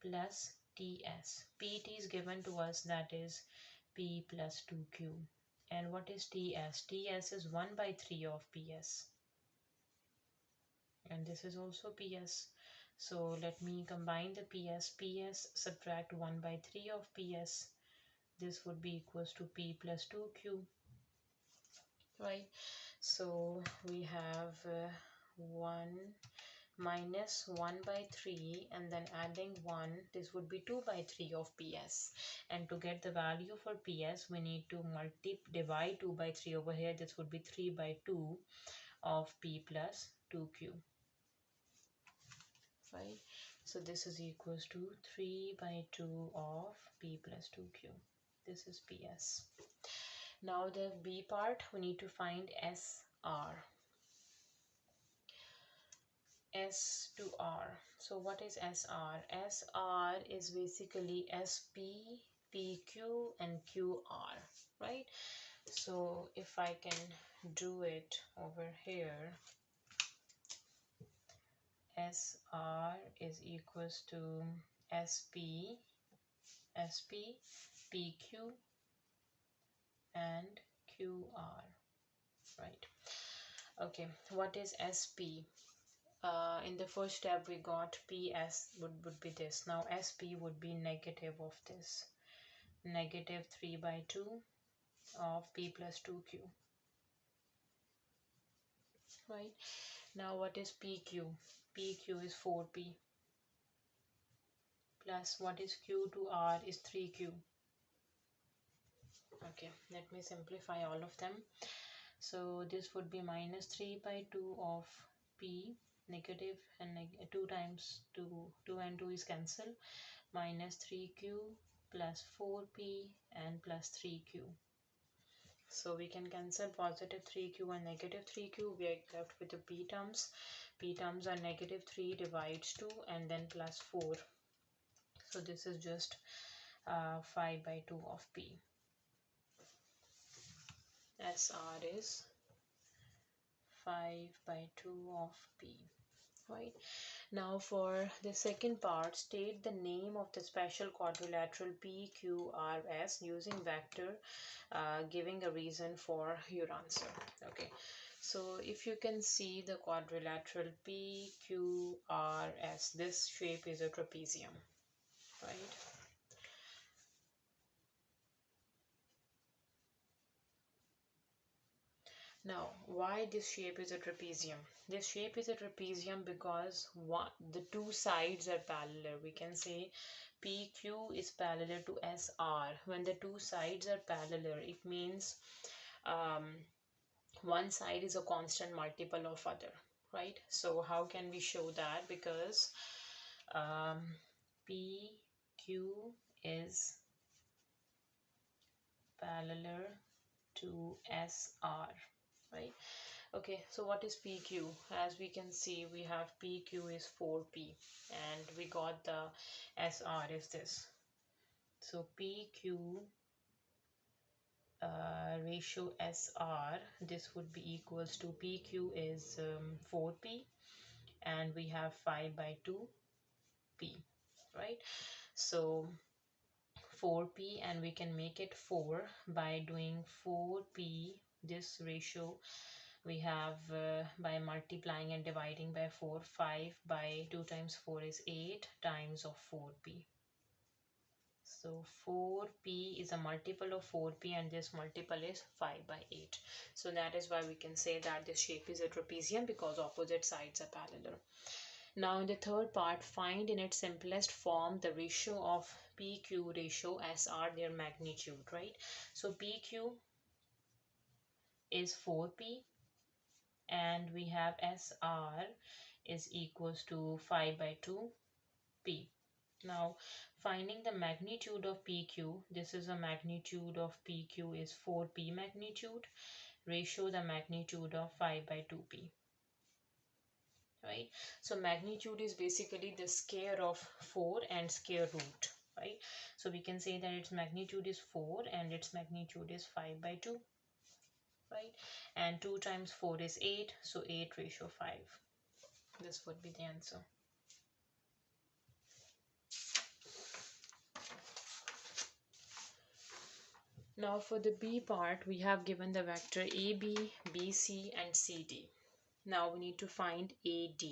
plus TS. PT is given to us, that is P plus 2Q. And what is TS? TS is 1 by 3 of PS. And this is also PS. So let me combine the PS subtract 1 by 3 of PS. This would be equals to P plus 2Q, right? So we have 1 minus 1 by 3 and then adding 1, this would be 2 by 3 of PS. And to get the value for PS, we need to divide 2 by 3 over here. This would be 3 by 2 of P plus 2Q, right? So this is equals to 3 by 2 of P plus 2Q. This is PS. Now the B part, we need to find SR. S to R. So what is SR? SR is basically SP, PQ and QR, right? So if I can do it over here, SR is equals to SP, PQ and QR, right? Okay, what is SP? In the first step we got PS would be this. Now SP would be negative of this, negative 3 by 2 of P plus 2Q, right? Now what is PQ? PQ is 4P plus what is Q to R is 3Q. Okay, let me simplify all of them. So this would be minus 3 by 2 of P, negative and 2 times 2 and 2 is cancelled, minus 3Q plus 4P and plus 3Q. So we can cancel positive 3Q and negative 3Q. We are left with the P terms. P terms are negative 3 divides 2 and then plus 4. So this is just 5 by 2 of P. SR is 5 by 2 of P, right? Now for the second part, state the name of the special quadrilateral PQRS using vector, giving a reason for your answer. Okay, so if you can see the quadrilateral PQRS, this shape is a trapezium, right? Now, why this shape is a trapezium? This shape is a trapezium because the two sides are parallel. We can say PQ is parallel to SR. When the two sides are parallel, it means um, one side is a constant multiple of other, right? So how can we show that? Because um, PQ is parallel to SR, right? Okay, so what is PQ? As we can see, we have PQ is 4P and we got the SR is this. So PQ ratio SR, this would be equals to PQ is 4P and we have 5 by 2P, right? So 4P, and we can make it 4 by doing 4P, this ratio we have by multiplying and dividing by 4. 5 by 2 times 4 is 8 times of 4P. So 4P is a multiple of 4P and this multiple is 5 by 8. So that is why we can say that this shape is a trapezium because opposite sides are parallel. Now in the third part, find in its simplest form the ratio of PQ ratio SR, their magnitude, right? So PQ is 4P and we have SR is equals to 5 by 2P. Now finding the magnitude of PQ, this is a magnitude of PQ is 4P magnitude, ratio the magnitude of 5 by 2P. Right, so magnitude is basically the square of 4 and square root, right? So we can say that its magnitude is 4 and its magnitude is 5 by 2, right? And 2 times 4 is 8, so 8 ratio 5. This would be the answer. Now for the B part, we have given the vector AB, BC and CD. Now we need to find AD.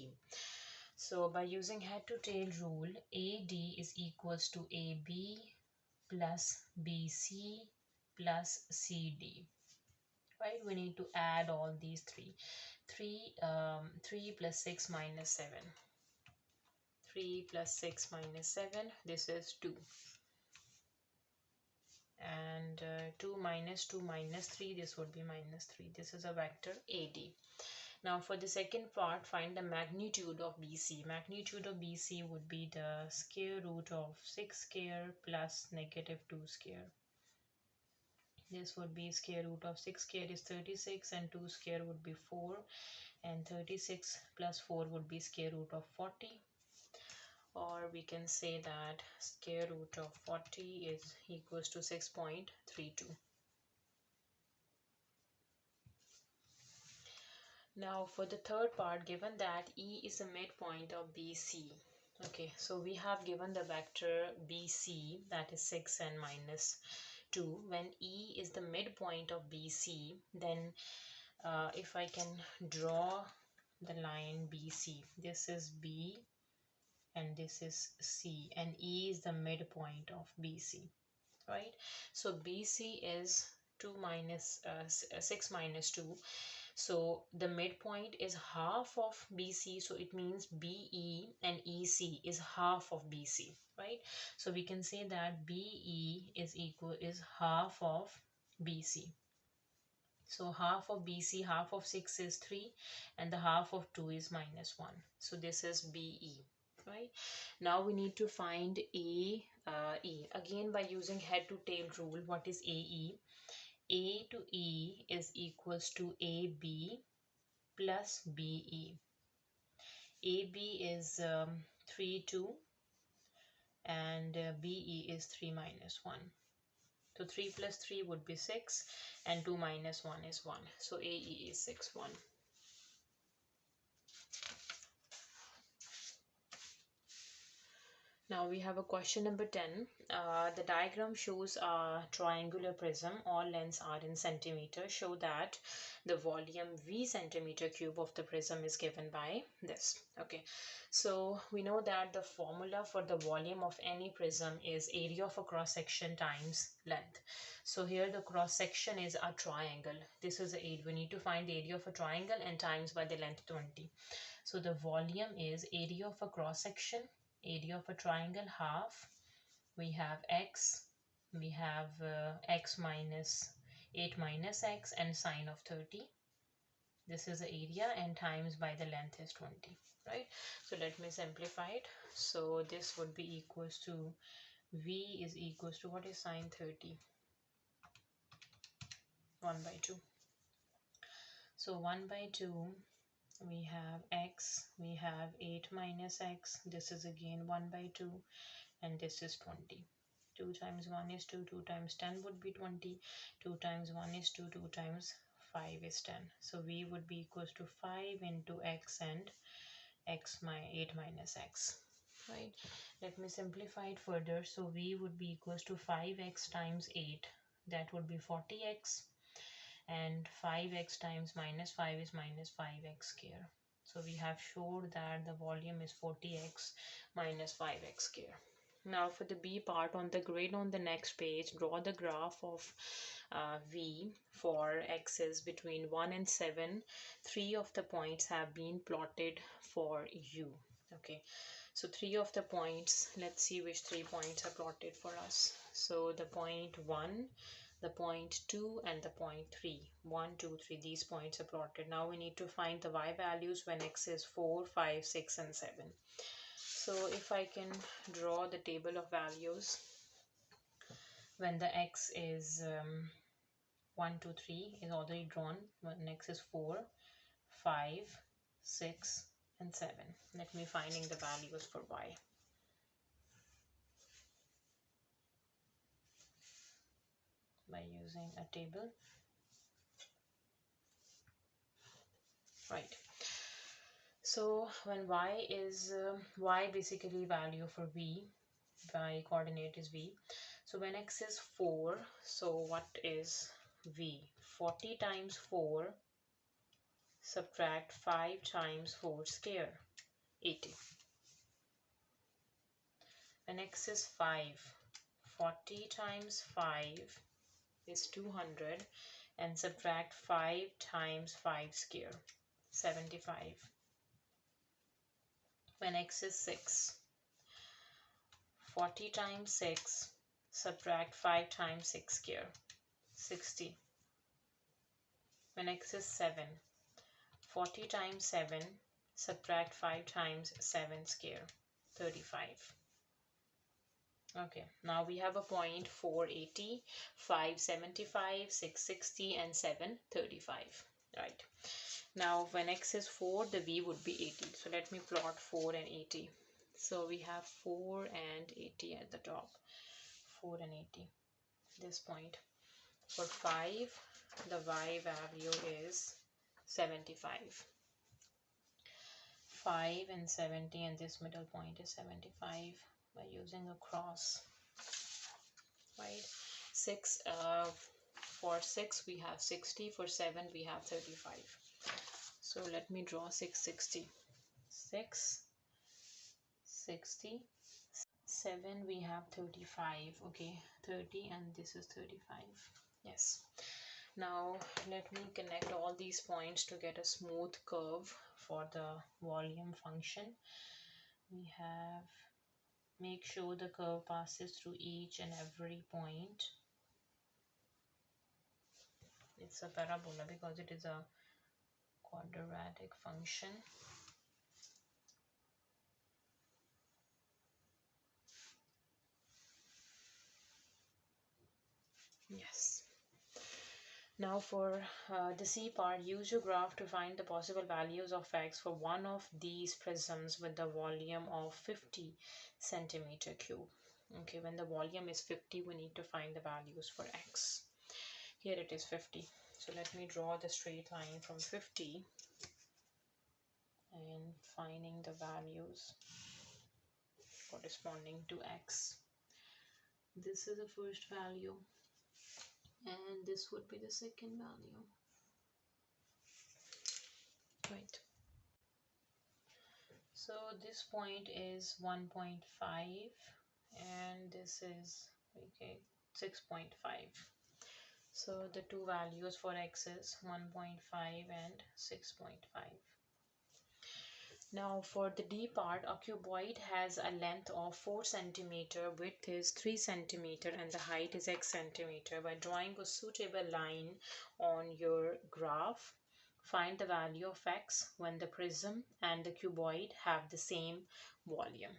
So by using head to tail rule, AD is equals to AB plus BC plus CD, right? We need to add all these three. 3 plus 6 minus 7. 3 plus 6 minus 7, this is 2. And 2 minus 2 minus 3, this would be minus 3. This is a vector AD. Now for the second part, find the magnitude of BC. Magnitude of BC would be the square root of 6 square plus negative 2 square. This would be square root of 6 square is 36 and 2 square would be 4, and 36 plus 4 would be square root of 40. Or we can say that square root of 40 is equals to 6.32. Now for the third part, given that E is the midpoint of BC. Okay, so we have given the vector BC, that is 6 and minus 2. When E is the midpoint of BC, then if I can draw the line BC, this is B and this is C, and E is the midpoint of BC, right? So BC is 6 minus 2. So the midpoint is half of BC, so it means BE and EC is half of BC, right? So we can say that BE is half of BC. So half of BC, half of 6 is 3 and the half of 2 is minus 1. So this is BE, right? Now we need to find E. Again by using head to tail rule, what is AE? A to E is equals to AB plus BE. AB is 3, 2 and BE is 3 minus 1. So 3 plus 3 would be 6 and 2 minus 1 is 1. So AE is 6, 1. Now we have a question number 10. The diagram shows a triangular prism. All lengths are in centimeter. Show that the volume V centimeter cube of the prism is given by this. Okay, so we know that the formula for the volume of any prism is area of a cross section times length. So here the cross section is a triangle. This is a we need to find the area of a triangle and times by the length 20. So the volume is area of a cross section, area of a triangle, half. We have x, we have x minus 8 minus x and sine of 30. This is the area and times by the length is 20, right? So let me simplify it. So this would be equals to v is equals to, what is sine 30? 1 by 2. So 1 by 2, we have x, we have 8 minus x, this is again 1 by 2, and this is 20. 2 times 1 is 2, 2 times 10 would be 20, 2 times 1 is 2, 2 times 5 is 10. So v would be equals to 5 into x and x 8 minus x, right? Let me simplify it further. So v would be equals to 5x times 8, that would be 40x, and 5x times minus 5 is minus 5x square. So we have showed that the volume is 40x minus 5x square. Now for the B part, on the grid on the next page, draw the graph of V for x's between 1 and 7. 3 of the points have been plotted for U. Okay, so 3 of the points, let's see which 3 points are plotted for us. So the point 1, the point 2 and the point 3. 1, 2, 3, these points are plotted. Now we need to find the y values when x is 4, 5, 6 and 7. So if I can draw the table of values when the x is 1, 2, 3 is already drawn, when x is 4, 5, 6 and 7. Let me finding the values for y. By using a table, right? So when y is y basically value for v, y coordinate is v. So when x is 4, so what is v? 40 times 4 subtract 5 times 4 square, 80. When x is 5, 40 times 5 is 200 and subtract 5 times 5 square, 75. When x is 6, 40 times 6 subtract 5 times 6 square, 60. When x is 7, 40 times 7 subtract 5 times 7 square, 35. Okay, now we have a point 480, 575, 660 and 735, right? Now when x is 4, the v would be 80. So let me plot 4 and 80. So we have 4 and 80 at the top, 4 and 80, this point. For 5, the y value is 75. 5 and 70, and this middle point is 75 by using a cross, right? 6, for 6 we have 60, for 7 we have 35. So let me draw 660. 6, 60, 7 we have 35. Okay, 30 and this is 35. Yes. Now let me connect all these points to get a smooth curve for the volume function. We have, make sure the curve passes through each and every point. It's a parabola because it is a quadratic function. Yes. Now for the C part, use your graph to find the possible values of x for one of these prisms with the volume of 50 centimeter cube. Okay, when the volume is 50, we need to find the values for x. Here it is 50. So let me draw the straight line from 50 and finding the values corresponding to x. This is the first value and this would be the second value, right? So this point is 1.5 and this is, okay, 6.5. So the two values for x is 1.5 and 6.5. Now for the D part, a cuboid has a length of 4 centimeter, width is 3 centimeter, and the height is x centimeter. By drawing a suitable line on your graph, find the value of x when the prism and the cuboid have the same volume.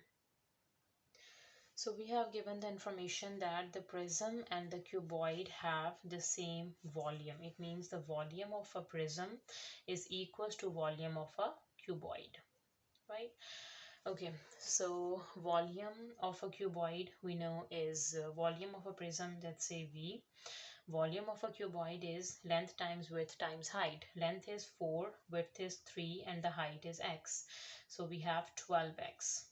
So we have given the information that the prism and the cuboid have the same volume. It means the volume of a prism is equals to volume of a cuboid, right? Okay, so volume of a cuboid we know is volume of a prism, let's say V. Volume of a cuboid is length times width times height. Length is 4, width is 3, and the height is x. So we have 12x,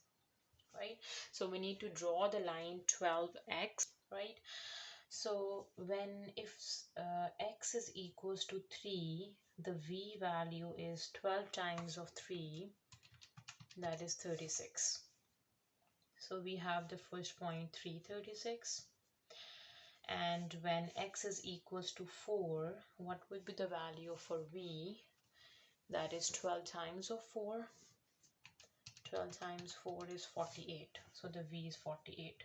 right? So we need to draw the line 12x, right? So when if x is equals to 3, the V value is 12 times of 3, that is 36. So we have the first point 336, and when x is equals to 4, what would be the value for V? That is 12 times of 4. 12 times 4 is 48, so the V is 48.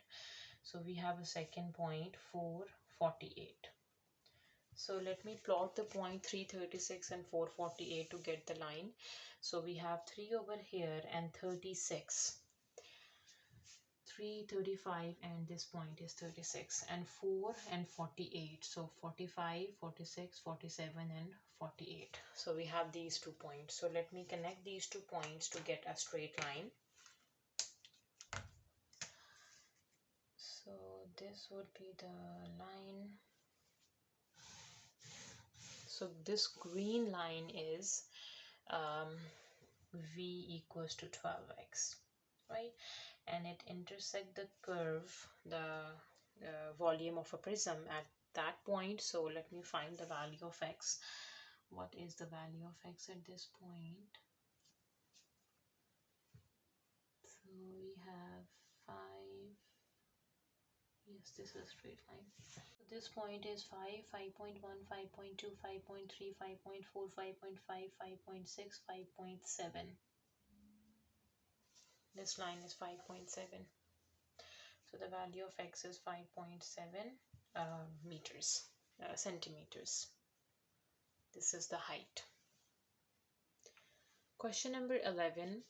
So we have a second point 448. So let me plot the point 336 and 448 to get the line. So we have 3 over here and 36. 3, 35, and this point is 36, and 4 and 48. So 45, 46, 47, and 48. So we have these 2 points. So let me connect these 2 points to get a straight line. So this would be the line. So this green line is V equals to 12x, right? And it intersect the curve, the volume of a prism at that point. So let me find the value of x. What is the value of x at this point? So we have 5. Yes, this is a straight line. So this point is 5, 5.1, 5.2, 5.3, 5.4, 5.5, 5.6, 5.7. This line is 5.7. So the value of x is 5.7 centimeters. This is the height. Question number 11.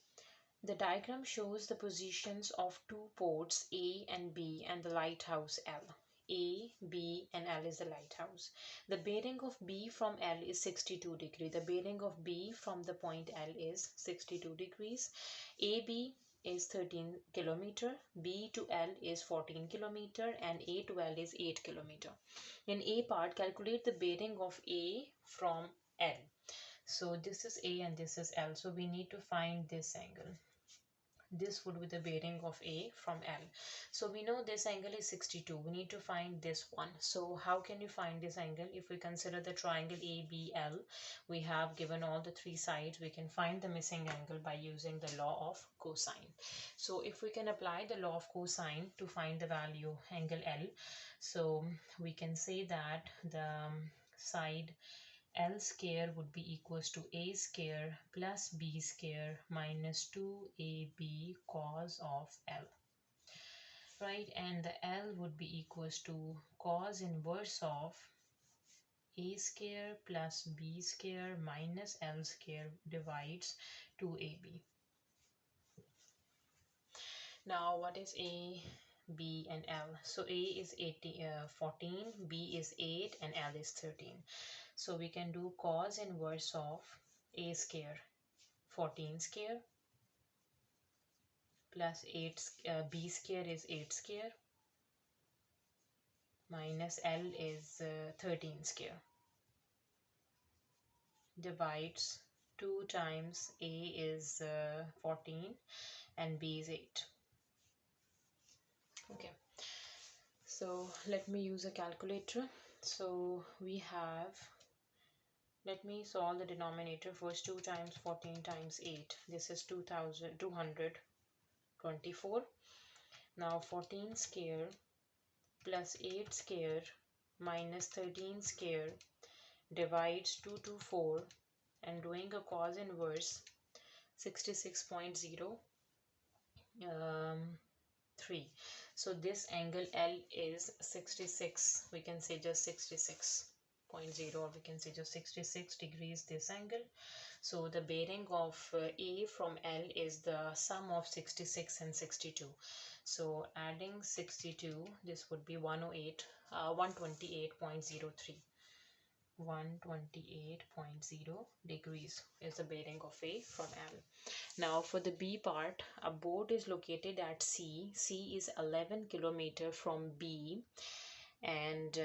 The diagram shows the positions of 2 ports A and B and the lighthouse L. A, B, and L is the lighthouse. The bearing of B from L is 62 degrees. The bearing of B from the point L is 62 degrees. AB is 13 kilometer, B to L is 14 kilometer, and A to L is 8 kilometer. In A part, calculate the bearing of A from L. So this is A and this is L. So we need to find this angle. This would be the bearing of A from L. So we know this angle is 62. We need to find this one. So how can you find this angle? If we consider the triangle ABL, we have given all the 3 sides. We can find the missing angle by using the law of cosine. So if we can apply the law of cosine to find the value angle L, so we can say that the side L square would be equals to A square plus B square minus 2AB cos of L, right? And the L would be equals to cos inverse of A square plus B square minus L square divides 2AB. Now what is A, B, and L? So A is 14, B is 8, and L is 13. So we can do cos inverse of A square, 14 square, plus 8, B square is 8 square, minus L is 13 square, divides 2 times A is 14 and B is 8. Okay, so let me use a calculator. So we have, let me solve the denominator first. 2 times 14 times 8, this is 2224. Now 14 square plus 8 square minus 13 square divides 224, and doing a cos inverse 66.03. So this angle L is 66, we can say just 66.0, or we can say just 66 degrees this angle. So the bearing of A from L is the sum of 66 and 62. So adding 62, this would be 128.03. 128.0 degrees is the bearing of A from L. Now for the B part, a boat is located at C. C is 11 kilometer from B, and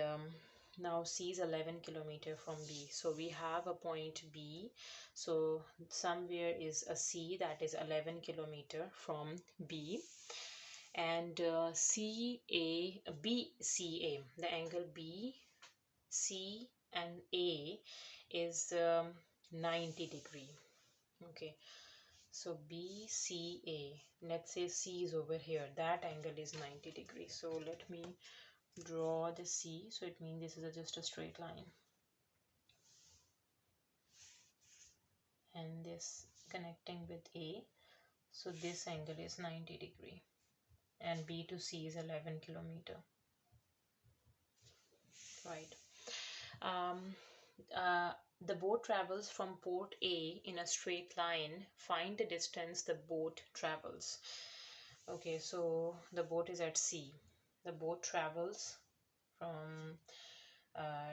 now C is 11 kilometer from B. So we have a point B. So somewhere is a C that is 11 kilometer from B, and BCA, the angle BC and A is 90 degree. Okay, so BCA, let's say C is over here, that angle is 90 degrees. So let me draw the C. So it means this is just a straight line, and this connecting with A. So this angle is 90 degree, and B to C is 11 kilometer, right? The boat travels from port A in a straight line. Find the distance the boat travels. Okay, so the boat is at C. The boat travels from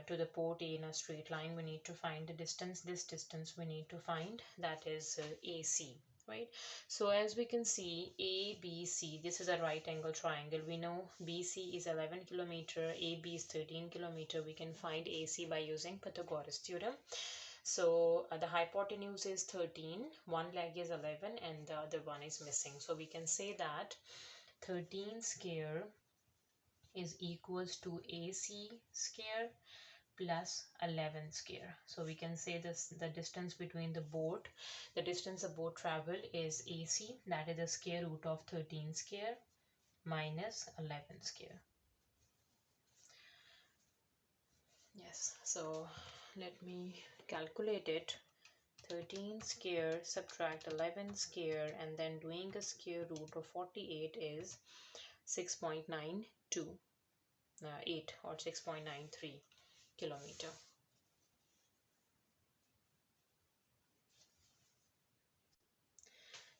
to the port A in a straight line. We need to find the distance. This distance we need to find, that is AC. Right, so as we can see, ABC, this is a right angle triangle. We know BC is 11 kilometer, AB is 13 kilometer. We can find AC by using Pythagoras theorem. So the hypotenuse is 13, one leg is 11, and the other one is missing. So we can say that 13 square is equals to AC square plus 11 square. So we can say this, the distance between the boat, the distance the boat traveled is AC, that is the square root of 13 square minus 11 square. Yes, so let me calculate it. 13 square subtract 11 square, and then doing a square root of 48 is 6.92 8 or 6.93 kilometer.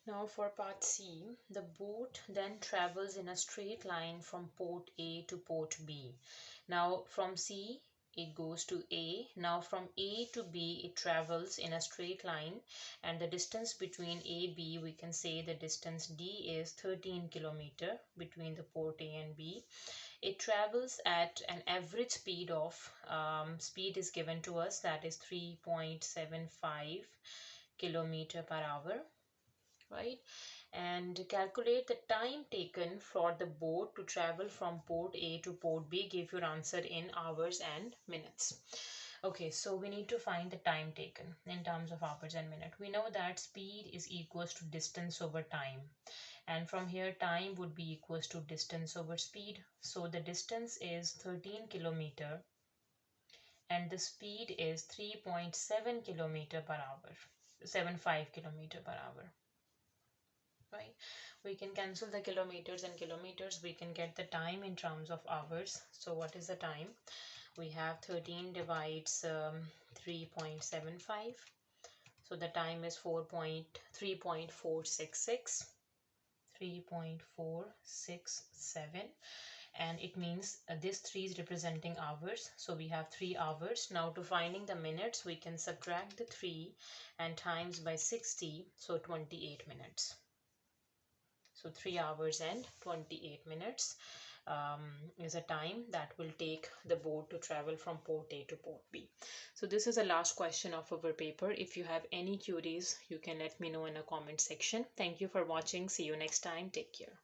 Now for part C, the boat then travels in a straight line from port A to port B. Now from C it goes to A. Now from A to B it travels in a straight line, and the distance between A, B, we can say the distance D is 13 kilometer between the port A and B. It travels at an average speed of, speed is given to us, that is 3.75 kilometer per hour. Right, and calculate the time taken for the boat to travel from port A to port B. Give your answer in hours and minutes. Okay, so we need to find the time taken in terms of hours and minutes. We know that speed is equals to distance over time, and from here time would be equals to distance over speed. So the distance is 13 kilometer and the speed is 3.7 kilometer per hour, 75 kilometer per hour. Right, we can cancel the kilometers and kilometers. We can get the time in terms of hours. So what is the time? We have 13 divides 3.75. So the time is 3.466, 3.467, and it means this 3 is representing hours. So we have 3 hours. Now to finding the minutes, we can subtract the 3 and times by 60, so 28 minutes. So 3 hours and 28 minutes is a time that will take the boat to travel from port A to port B. So this is the last question of our paper. If you have any queries, you can let me know in a comment section. Thank you for watching. See you next time. Take care.